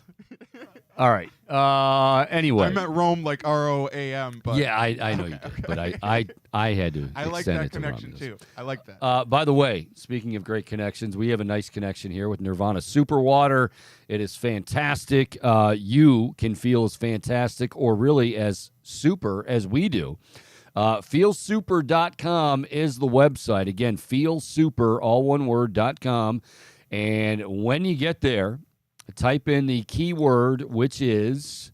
All right. Anyway. I meant Rome like ROAM, but yeah, I know you did, but I had to. I like extend that it to connection Romulus. too. I like that. By the way, speaking of great connections, we have a nice connection here with Nirvana Super Water. It is fantastic. You can feel as fantastic or really as super as we do. Feelsuper.com is the website. Again, feelsuper, all one word, .com. And when you get there, type in the keyword, which is,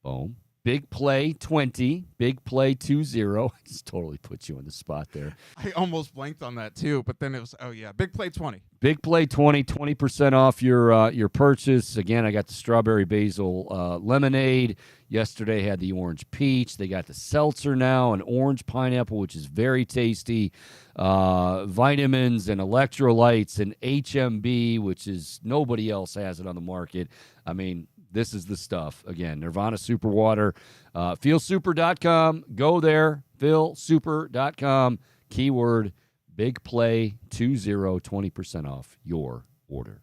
boom, Big Play 20, Big Play 20. I just totally put you on the spot there. I almost blanked on that too, but then it was, oh yeah, Big Play 20. Big Play 20, 20% off your purchase. Again, I got the strawberry basil lemonade. Yesterday had the orange peach. They got the seltzer now, an orange pineapple, which is very tasty. Vitamins and electrolytes and HMB, which is nobody else has it on the market. I mean, this is the stuff. Again, Nirvana Super Water. Feelsuper.com. Go there. Feelsuper.com. Keyword Big Play 20, 20% off your order.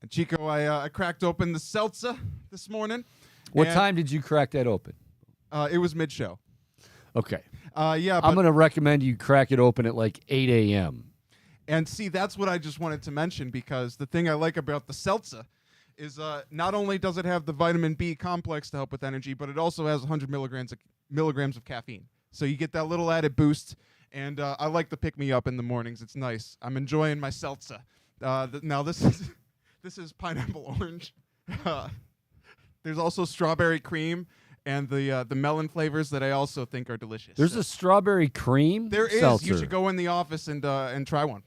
And Chico, I cracked open the seltzer this morning. What and, time did you crack that open? It was mid-show. Okay. Yeah, I'm going to recommend you crack it open at like 8 a.m. And see, that's what I just wanted to mention, because the thing I like about the seltzer is not only does it have the vitamin B complex to help with energy, but it also has 100 milligrams of caffeine. So you get that little added boost. And I like to pick me up in the mornings. It's nice. I'm enjoying my seltzer. Now this is pineapple orange. There's also strawberry cream and the melon flavors that I also think are delicious. There's a strawberry cream There is. seltzer. You should go in the office and try one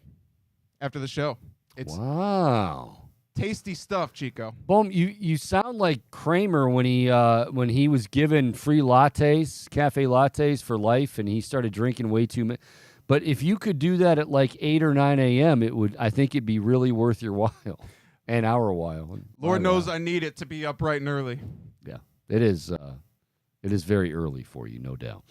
after the show. It's wow. tasty stuff, Chico. Boom, you sound like Kramer when he was given free lattes, cafe lattes for life, and he started drinking way too much. But if you could do that at like 8 or 9 a.m., I think it'd be really worth your while and our while. Lord knows I need it to be up bright and early. Yeah, it is. It is very early for you, no doubt.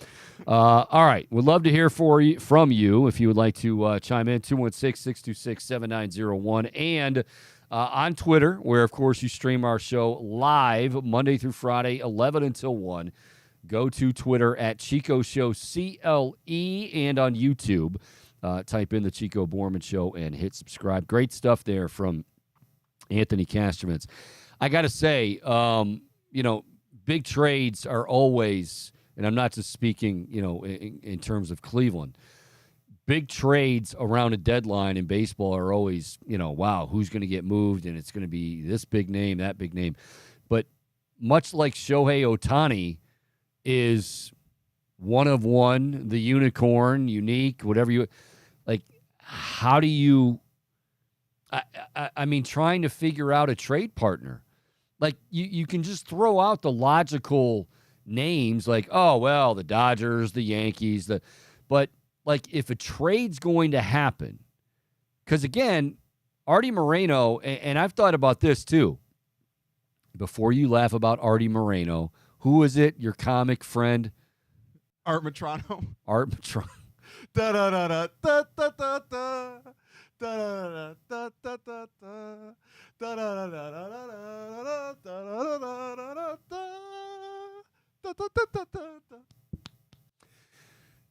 All right. We'd love to hear from you if you would like to chime in, 216-626-7901. And on Twitter, where, of course, you stream our show live Monday through Friday, 11 until 1. Go to Twitter at Chico Show, CLE, and on YouTube, type in the Chico Bormann Show and hit subscribe. Great stuff there from Anthony Castromans. I got to say, big trades are always, and I'm not just speaking, in terms of Cleveland, big trades around a deadline in baseball are always, wow, who's going to get moved, and it's going to be this big name, that big name. But much like Shohei Ohtani is one of one, the unicorn, unique, whatever you like, how do you, I mean, trying to figure out a trade partner. Like, you can just throw out the logical names like, oh, well, the Dodgers, the Yankees, but, like, if a trade's going to happen, because, again, Artie Moreno, and I've thought about this, too. Before you laugh about Artie Moreno, who is it, your comic friend? Art Matrano. Art Matrano. Da da da da da da da da. Da da da da da da da da.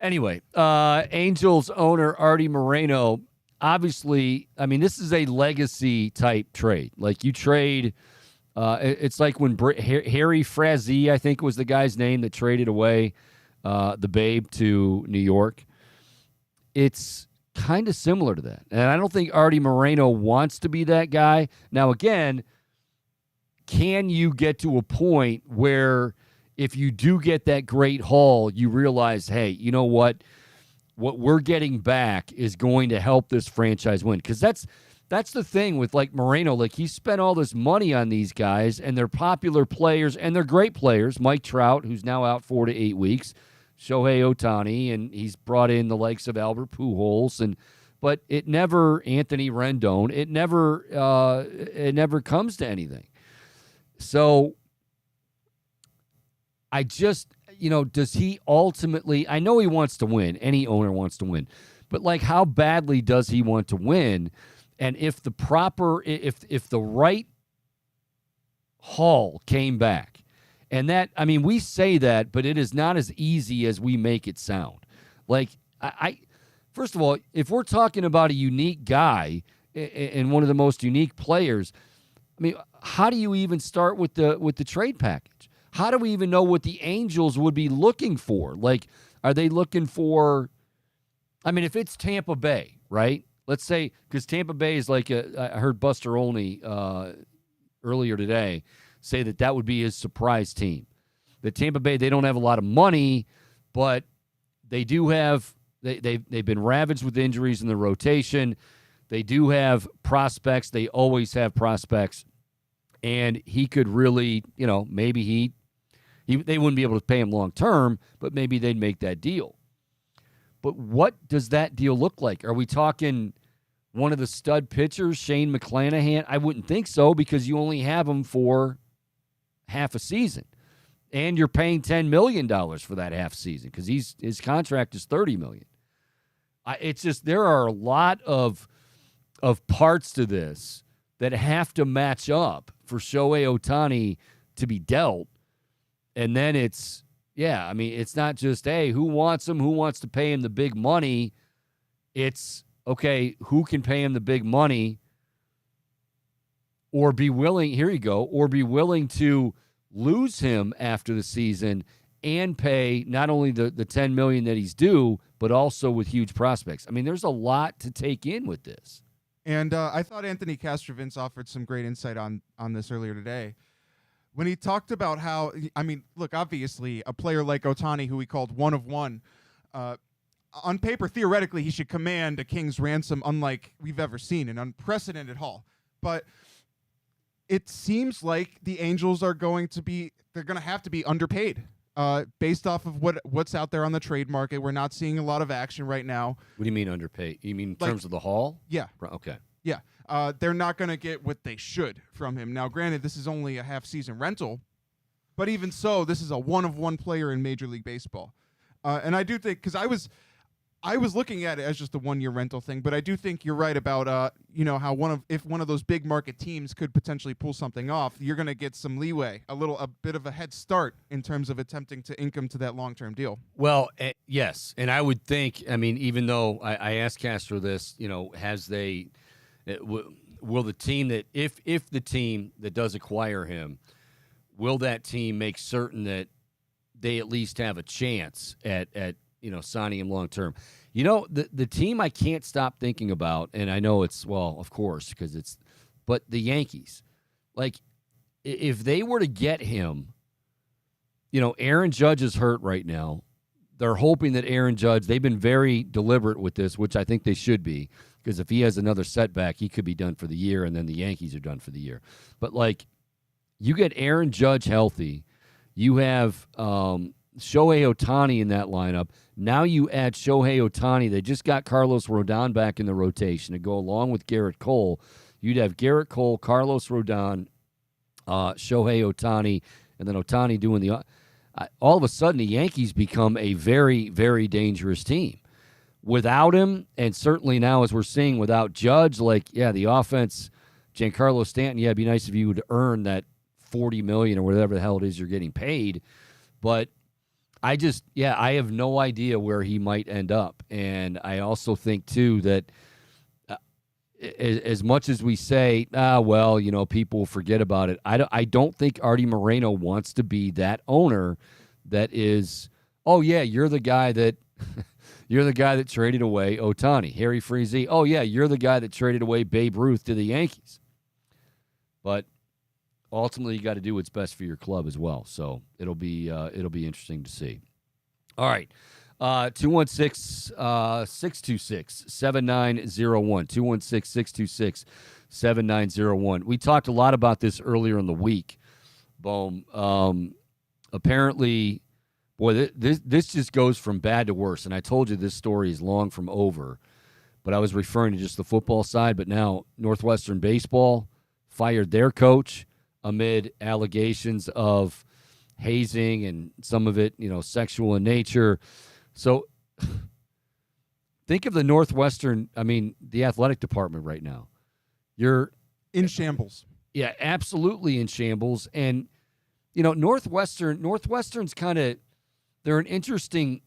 Anyway, Angels owner Artie Moreno, obviously, I mean, this is a legacy type trade. Like, you trade, it's like when Harry Frazee, I think was the guy's name, that traded away the Babe to New York. It's kind of similar to that. And I don't think Artie Moreno wants to be that guy. Now, again, can you get to a point where if you do get that great haul, you realize, hey, you know what? What we're getting back is going to help this franchise win. Because that's the thing with like Moreno. Like he spent all this money on these guys, and they're popular players, and they're great players. Mike Trout, who's now out 4 to 8 weeks, Shohei Ohtani, and he's brought in the likes of Albert Pujols, but it never Anthony Rendon. It never comes to anything. So I just, does he ultimately? I know he wants to win. Any owner wants to win, but like, how badly does he want to win? And if the right haul came back, and that, I mean, we say that, but it is not as easy as we make it sound. Like, I first of all, if we're talking about a unique guy and one of the most unique players, I mean, how do you even start with the trade package? How do we even know what the Angels would be looking for? Like, are they looking for, I mean, if it's Tampa Bay, right? Let's say, because Tampa Bay is like, I heard Buster Olney earlier today say that would be his surprise team. That Tampa Bay, they don't have a lot of money, but they do have, they've been ravaged with injuries in the rotation. They do have prospects. They always have prospects. And he could really, maybe they wouldn't be able to pay him long term, but maybe they'd make that deal. But what does that deal look like? Are we talking one of the stud pitchers, Shane McClanahan? I wouldn't think so, because you only have him for half a season. And you're paying $10 million for that half season, because his contract is $30 million. It's just, there are a lot of parts to this that have to match up for Shohei Ohtani to be dealt. And then it's, it's not just, hey, who wants him? Who wants to pay him the big money? It's, okay, who can pay him the big money or be willing, here you go, or be willing to lose him after the season and pay not only the $10 million that he's due, but also with huge prospects. I mean, there's a lot to take in with this. And I thought Anthony Castrovince offered some great insight on this earlier today, when he talked about how, I mean, look, obviously a player like Ohtani, who he called one of one, on paper, theoretically, he should command a king's ransom unlike we've ever seen, an unprecedented haul. But it seems like the Angels are going to have to be underpaid based off of what's out there on the trade market. We're not seeing a lot of action right now. What do you mean underpaid? You mean in Like, terms of the haul? Yeah. Okay. Yeah. They're not going to get what they should from him. Now, granted, this is only a half-season rental, but even so, this is a one-of-one player in Major League Baseball. And I do think, because I was looking at it as just a one-year rental thing, but I do think you're right about how if one of those big market teams could potentially pull something off, you're going to get some leeway, a bit of a head start in terms of attempting to ink him to that long-term deal. Well, yes, and I would think, I mean, even though I asked Castro this, will the team that if the team that does acquire him, will that team make certain that they at least have a chance at signing him long term? The team I can't stop thinking about, and I know it's, well, of course, but the Yankees. Like, if they were to get him, Aaron Judge is hurt right now. They're hoping that Aaron Judge, they've been very deliberate with this, which I think they should be, because if he has another setback, he could be done for the year, and then the Yankees are done for the year. But, like, you get Aaron Judge healthy, you have Shohei Ohtani in that lineup. Now you add Shohei Ohtani. They just got Carlos Rodon back in the rotation to go along with Garrett Cole. You'd have Garrett Cole, Carlos Rodon, Shohei Ohtani, and then Ohtani doing the all of a sudden the Yankees become a very, very dangerous team. Without him, and certainly now as we're seeing without Judge, the offense, Giancarlo Stanton, it'd be nice if you would earn that $40 million or whatever the hell it is you're getting paid. But I have no idea where he might end up. And I also think, too, that as much as we say, people forget about it, I don't think Artie Moreno wants to be that owner that is, oh, yeah, you're the guy that you're the guy that traded away Ohtani. Harry Freese, oh, yeah, you're the guy that traded away Babe Ruth to the Yankees. But ultimately, you got to do what's best for your club as well. So it'll be interesting to see. All right. 216-626-7901. 216-626-7901. We talked a lot about this earlier in the week, Boom. Apparently, boy, this just goes from bad to worse. And I told you this story is long from over, but I was referring to just the football side. But now Northwestern baseball fired their coach amid allegations of hazing and some of it, sexual in nature. So think of the Northwestern, the athletic department right now. You're in shambles. Yeah, absolutely in shambles. And, Northwestern's kind of, they're an interesting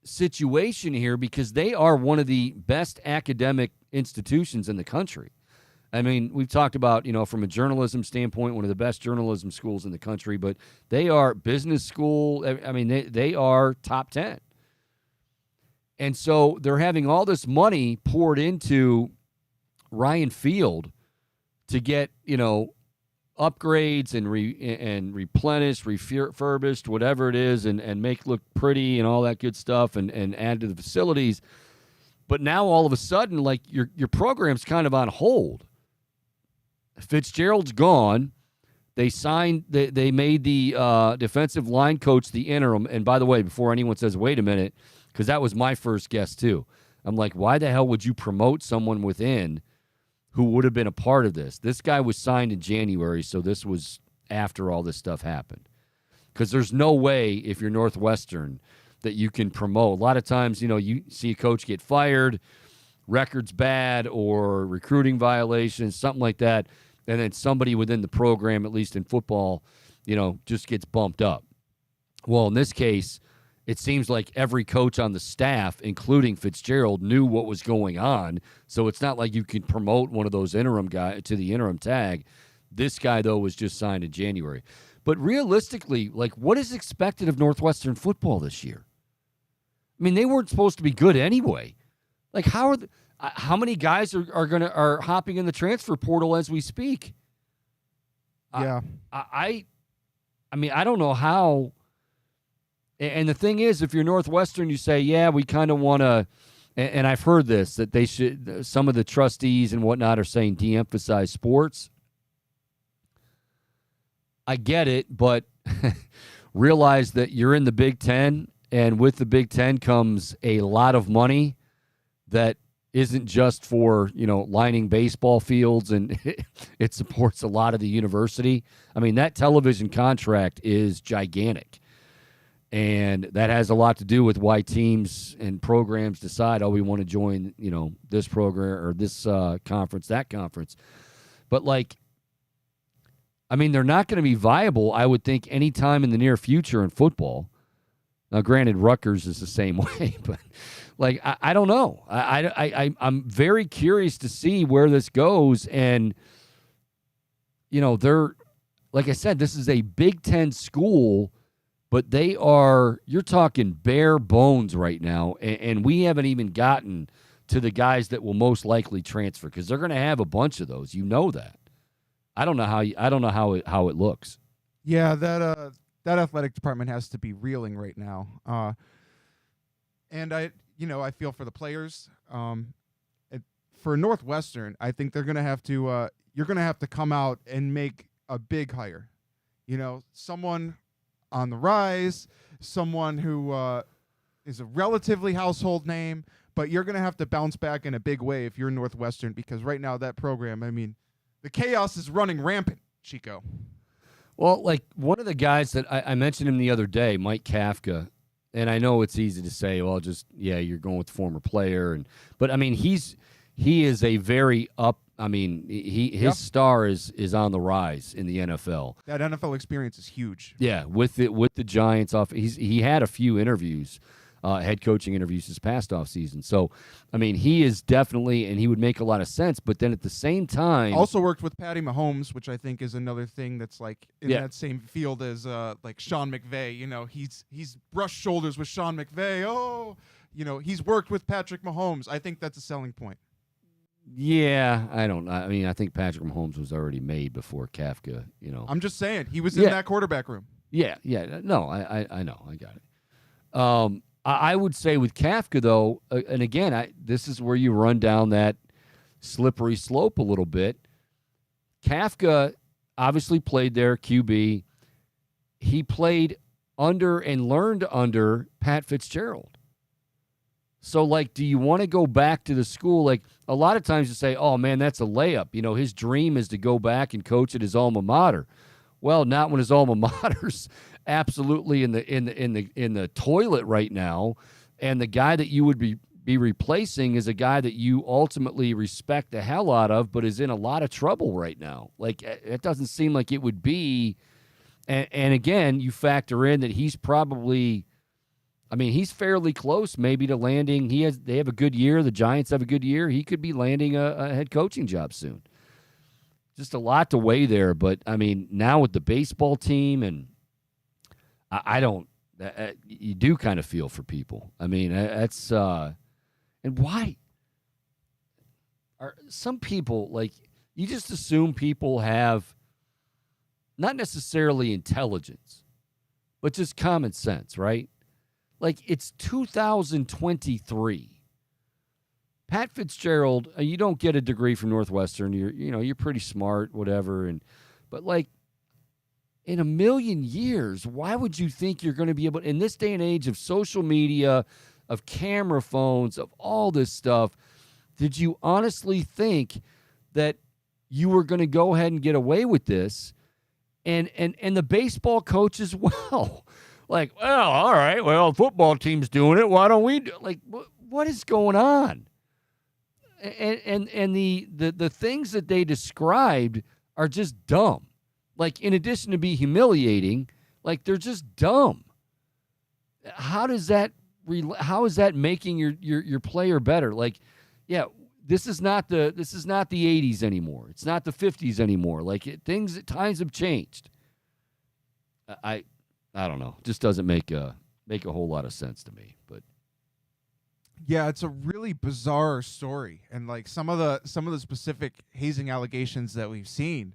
situation here because they are one of the best academic institutions in the country. We've talked about, from a journalism standpoint, one of the best journalism schools in the country, but they are business school. They are top 10. And so they're having all this money poured into Ryan Field to get, upgrades and replenish, refurbished, whatever it is, and make look pretty and all that good stuff and add to the facilities. But now all of a sudden, like your program's kind of on hold. Fitzgerald's gone. They made the defensive line coach the interim. And by the way, before anyone says, wait a minute, because that was my first guess too. I'm like, why the hell would you promote someone within who would have been a part of this? This guy was signed in January, so this was after all this stuff happened. Because there's no way, if you're Northwestern, that you can promote. A lot of times, you see a coach get fired, record's bad, or recruiting violations, something like that, and then somebody within the program, at least in football, just gets bumped up. Well, in this case, it seems like every coach on the staff, including Fitzgerald, knew what was going on. So it's not like you can promote one of those interim guys to the interim tag. This guy, though, was just signed in January. But realistically, like, what is expected of Northwestern football this year? They weren't supposed to be good anyway. Like, how many guys are hopping in the transfer portal as we speak? Yeah. I don't know how. And the thing is, if you're Northwestern, you say, yeah, we kind of want to, and I've heard this, that they should, some of the trustees and whatnot are saying de-emphasize sports. I get it, but realize that you're in the Big Ten, and with the Big Ten comes a lot of money that isn't just for, lining baseball fields, and it supports a lot of the university. That television contract is gigantic. And that has a lot to do with why teams and programs decide, we want to join, this program or this conference, that conference. But, they're not going to be viable, I would think, anytime in the near future in football. Now, granted, Rutgers is the same way, but, I don't know. I'm very curious to see where this goes. And, they're, like I said, this is a Big Ten school, but you're talking bare bones right now, and we haven't even gotten to the guys that will most likely transfer because they're going to have a bunch of those. You know that. I don't know how it looks. Yeah, that athletic department has to be reeling right now. And I feel for the players. For Northwestern, I think they're going to have to. You're going to have to come out and make a big hire. Someone on the rise, someone who is a relatively household name, but you're going to have to bounce back in a big way if you're Northwestern, because right now that program, the chaos is running rampant, Chico. Well, one of the guys that I mentioned him the other day, Mike Kafka, and I know it's easy to say, well, you're going with the former player, but he is a very up. His star is on the rise in the NFL. That NFL experience is huge. Yeah, with the Giants off, he had a few interviews, head coaching interviews this past off season. So, he is definitely, and he would make a lot of sense. But then at the same time, also worked with Patty Mahomes, which I think is another thing that's in that same field as Sean McVay. He's brushed shoulders with Sean McVay. He's worked with Patrick Mahomes. I think that's a selling point. Yeah, I don't know. I think Patrick Mahomes was already made before Kafka, I'm just saying. He was in that quarterback room. Yeah. No, I know. I got it. I would say with Kafka, though, and again, this is where you run down that slippery slope a little bit. Kafka obviously played there, QB. He played under and learned under Pat Fitzgerald. So, like, do you want to go back to the school? Like, a lot of times you say, oh, man, that's a layup. You know, his dream is to go back and coach at his alma mater. Well, not when his alma mater's absolutely in the toilet right now, and the guy that you would be replacing is a guy that you ultimately respect the hell out of, but is in a lot of trouble right now. Like, it doesn't seem like it would be. And again, you factor in that he's probably, I mean, he's fairly close maybe to landing. They have a good year. The Giants have a good year. He could be landing a head coaching job soon. Just a lot to weigh there. But, I mean, now with the baseball team, and I don't, you do kind of feel for people. I mean, that's, and why? Are some people, like, you just assume people have not necessarily intelligence, but just common sense, right? Like, it's 2023. Pat Fitzgerald, you don't get a degree from Northwestern. You're pretty smart, whatever. But like, in a million years, why would you think you're going to be able, in this day and age of social media, of camera phones, of all this stuff, did you honestly think that you were going to go ahead and get away with this? And the baseball coach as well. Like, well, all right, well, the football team's doing it. Why don't we do it? Like, what is going on? And the things that they described are just dumb. Like, in addition to be humiliating, like, they're just dumb. How is that making your player better? Like, yeah, this is not the 80s anymore. It's not the 50s anymore. Like, times have changed. I don't know. Just doesn't make a whole lot of sense to me. But yeah, it's a really bizarre story, and like some of the specific hazing allegations that we've seen,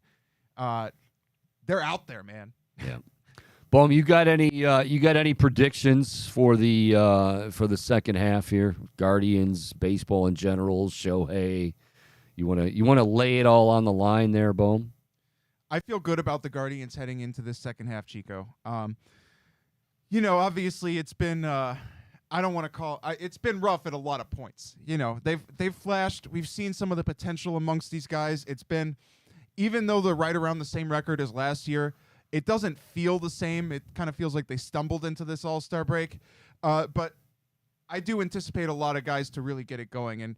they're out there, man. Yeah. Boom, you got any predictions for the second half here? Guardians, baseball in general, Shohei. You want to lay it all on the line there, Boom? I feel good about the Guardians heading into this second half, Chico. Obviously it's been it's been rough at a lot of points. You know, they've flashed. We've seen some of the potential amongst these guys. It's been, even though they're right around the same record as last year, it doesn't feel the same. It kind of feels like they stumbled into this All-Star break. But I do anticipate a lot of guys to really get it going. And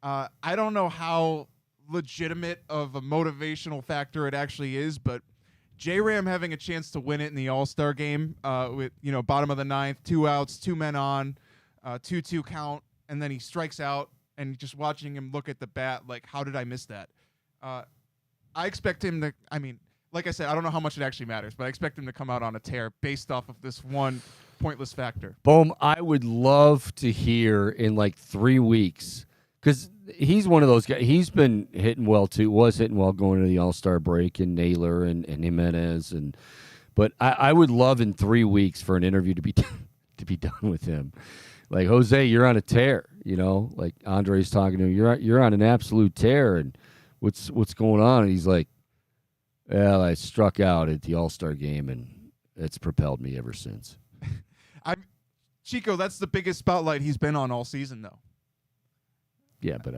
I don't know how legitimate of a motivational factor it actually is, but J-Ram having a chance to win it in the All-Star game with, bottom of the ninth, 2 outs, 2 men on, 2-2 count, and then he strikes out, and just watching him look at the bat, like, how did I miss that? I expect him to, like I said, I don't know how much it actually matters, but I expect him to come out on a tear based off of this one pointless factor. Boom, I would love to hear in like 3 weeks, because he's one of those guys. He's been hitting well too. Was hitting well going into the All-Star break, and Naylor and Jimenez, but I would love in 3 weeks for an interview to be done with him. Like, Jose, you're on a tear. Like Andre's talking to him. You're on an absolute tear, and what's going on? And he's like, well, I struck out at the All-Star game, and it's propelled me ever since. Chico, that's the biggest spotlight he's been on all season, though. Yeah, but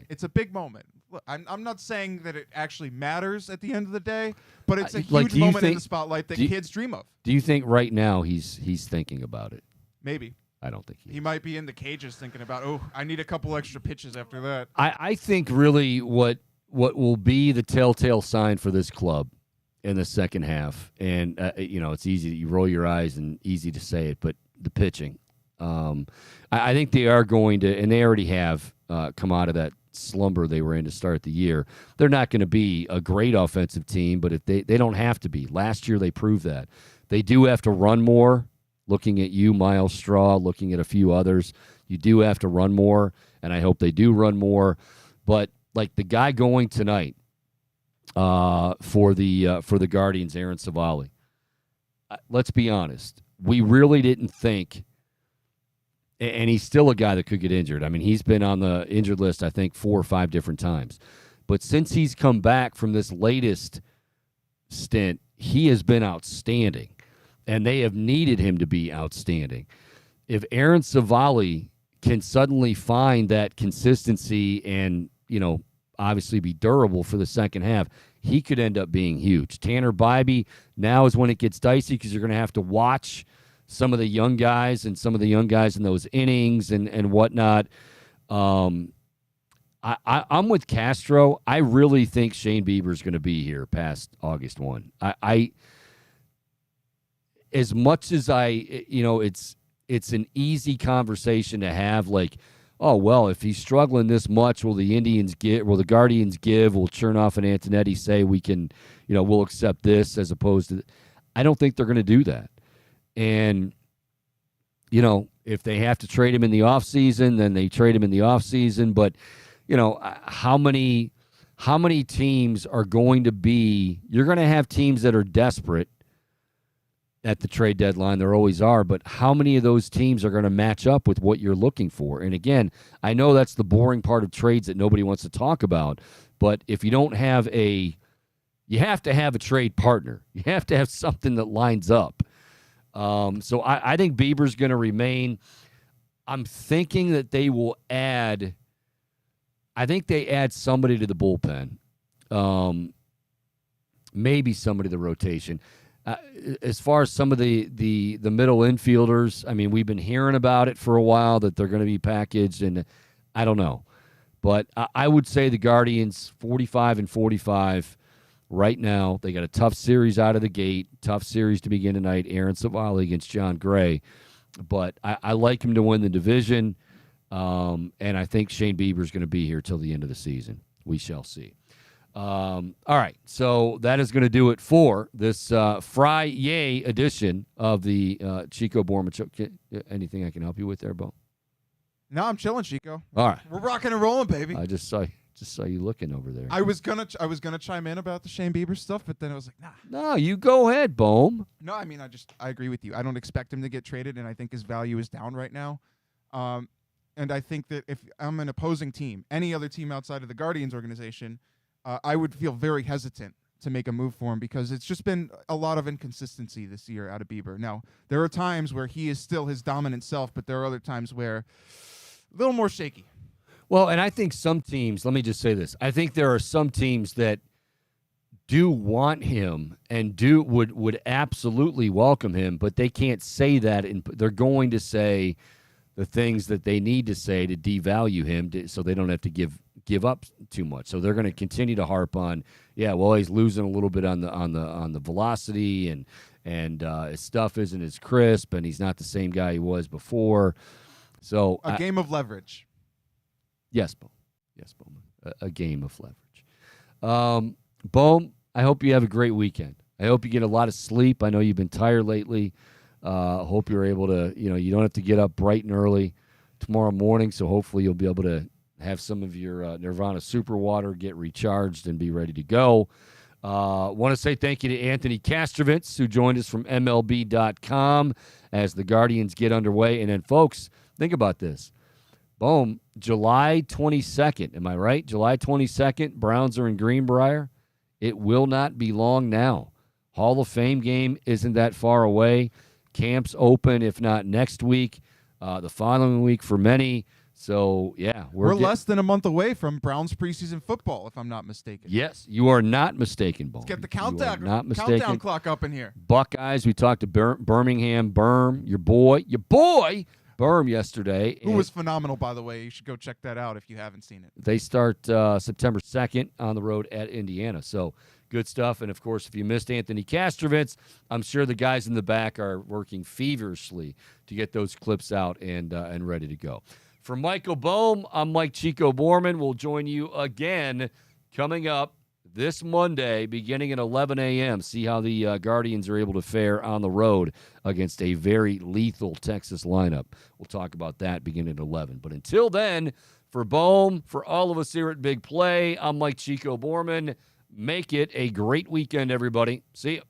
it's a big moment. Look, I'm not saying that it actually matters at the end of the day, but it's a huge moment in the spotlight that kids dream of. Do you think right now he's thinking about it? Maybe. I don't think he might be in the cages thinking about, I need a couple extra pitches after that. I think really what will be the telltale sign for this club in the second half, and it's easy, you roll your eyes and easy to say it, but the pitching. I think they are going to, and they already have come out of that slumber they were in to start the year. They're not going to be a great offensive team, but if they don't have to be. Last year they proved that. They do have to run more. Looking at you, Miles Straw, looking at a few others, you do have to run more, and I hope they do run more. But like the guy going tonight for the Guardians, Aaron Savali, let's be honest. We really didn't think and he's still a guy that could get injured. I mean, he's been on the injured list, I think, 4 or 5 different times. But since he's come back from this latest stint, he has been outstanding, and they have needed him to be outstanding. If Aaron Savali can suddenly find that consistency and, obviously be durable for the second half, he could end up being huge. Tanner Bybee, now is when it gets dicey because you're going to have to watch some of the young guys and some of the young guys in those innings and whatnot. I'm with Castro. I really think Shane Bieber's going to be here past August 1. I as much as it's an easy conversation to have, like, oh, well, if he's struggling this much, will the Guardians give, will Chernoff and Antonetti say we can, we'll accept this, as opposed to, I don't think they're going to do that. And, if they have to trade him in the offseason, then they trade him in the offseason. But, how many teams are going to be, you're going to have teams that are desperate at the trade deadline. There always are, but how many of those teams are going to match up with what you're looking for? And again, I know that's the boring part of trades that nobody wants to talk about, but if you don't have you have to have a trade partner. You have to have something that lines up. So I think Bieber's going to remain. I'm thinking that they will add, I think they add somebody to the bullpen. Maybe somebody to the rotation. As far as some of the middle infielders, I mean, we've been hearing about it for a while that they're going to be packaged, and I don't know. But I would say the Guardians 45-45 right now. They got a tough series out of the gate, tough series to begin tonight. Aaron Savali against John Gray. But I like him to win the division, and I think Shane Bieber's going to be here till the end of the season. We shall see. All right, so that is going to do it for this Friday edition of the Chico Bormann Show. Anything I can help you with there, Bo? No, I'm chilling, Chico. All right, we're rocking and rolling, baby. I just saw you looking over there. I was gonna chime in about the Shane Bieber stuff, but then I was like, nah. No, you go ahead, Bohm. No, I mean, I agree with you. I don't expect him to get traded, and I think his value is down right now. And I think that if I'm an opposing team, any other team outside of the Guardians organization, I would feel very hesitant to make a move for him because it's just been a lot of inconsistency this year out of Bieber. Now, there are times where he is still his dominant self, but there are other times where a little more shaky. Well, and I think some teams, let me just say this. I think there are some teams that do want him and would absolutely welcome him, but they can't say that. They're going to say the things that they need to say to devalue him so they don't have to give up too much. So they're going to continue to harp on, he's losing a little bit on the velocity and his stuff isn't as crisp and he's not the same guy he was before. So a game of leverage. Yes, Bohm. Yes, Bohm. A game of leverage. Bohm, I hope you have a great weekend. I hope you get a lot of sleep. I know you've been tired lately. Hope you're able to, you don't have to get up bright and early tomorrow morning, so hopefully you'll be able to have some of your Nirvana Super Water, get recharged, and be ready to go. Want to say thank you to Anthony Kastrovitz, who joined us from MLB.com as the Guardians get underway. And then, folks, think about this. Boom, July 22nd, am I right? July 22nd, Browns are in Greenbrier. It will not be long now. Hall of Fame game isn't that far away. Camps open, if not next week, the following week for many. So, we're less than a month away from Browns preseason football, if I'm not mistaken. Yes, you are not mistaken, Bohm. Let's get the countdown clock up in here. Buckeyes, we talked to Birmingham, Berm, your boy, Berm yesterday. Who was phenomenal, by the way. You should go check that out if you haven't seen it. They start September 2nd on the road at Indiana. So, good stuff. And, of course, if you missed Anthony Kastrovitz, I'm sure the guys in the back are working feverishly to get those clips out and ready to go. For Michael Bohm, I'm Mike Chico Bormann. We'll join you again coming up this Monday beginning at 11 a.m. See how the Guardians are able to fare on the road against a very lethal Texas lineup. We'll talk about that beginning at 11. But until then, for Bohm, for all of us here at Big Play, I'm Mike Chico Bormann. Make it a great weekend, everybody. See you.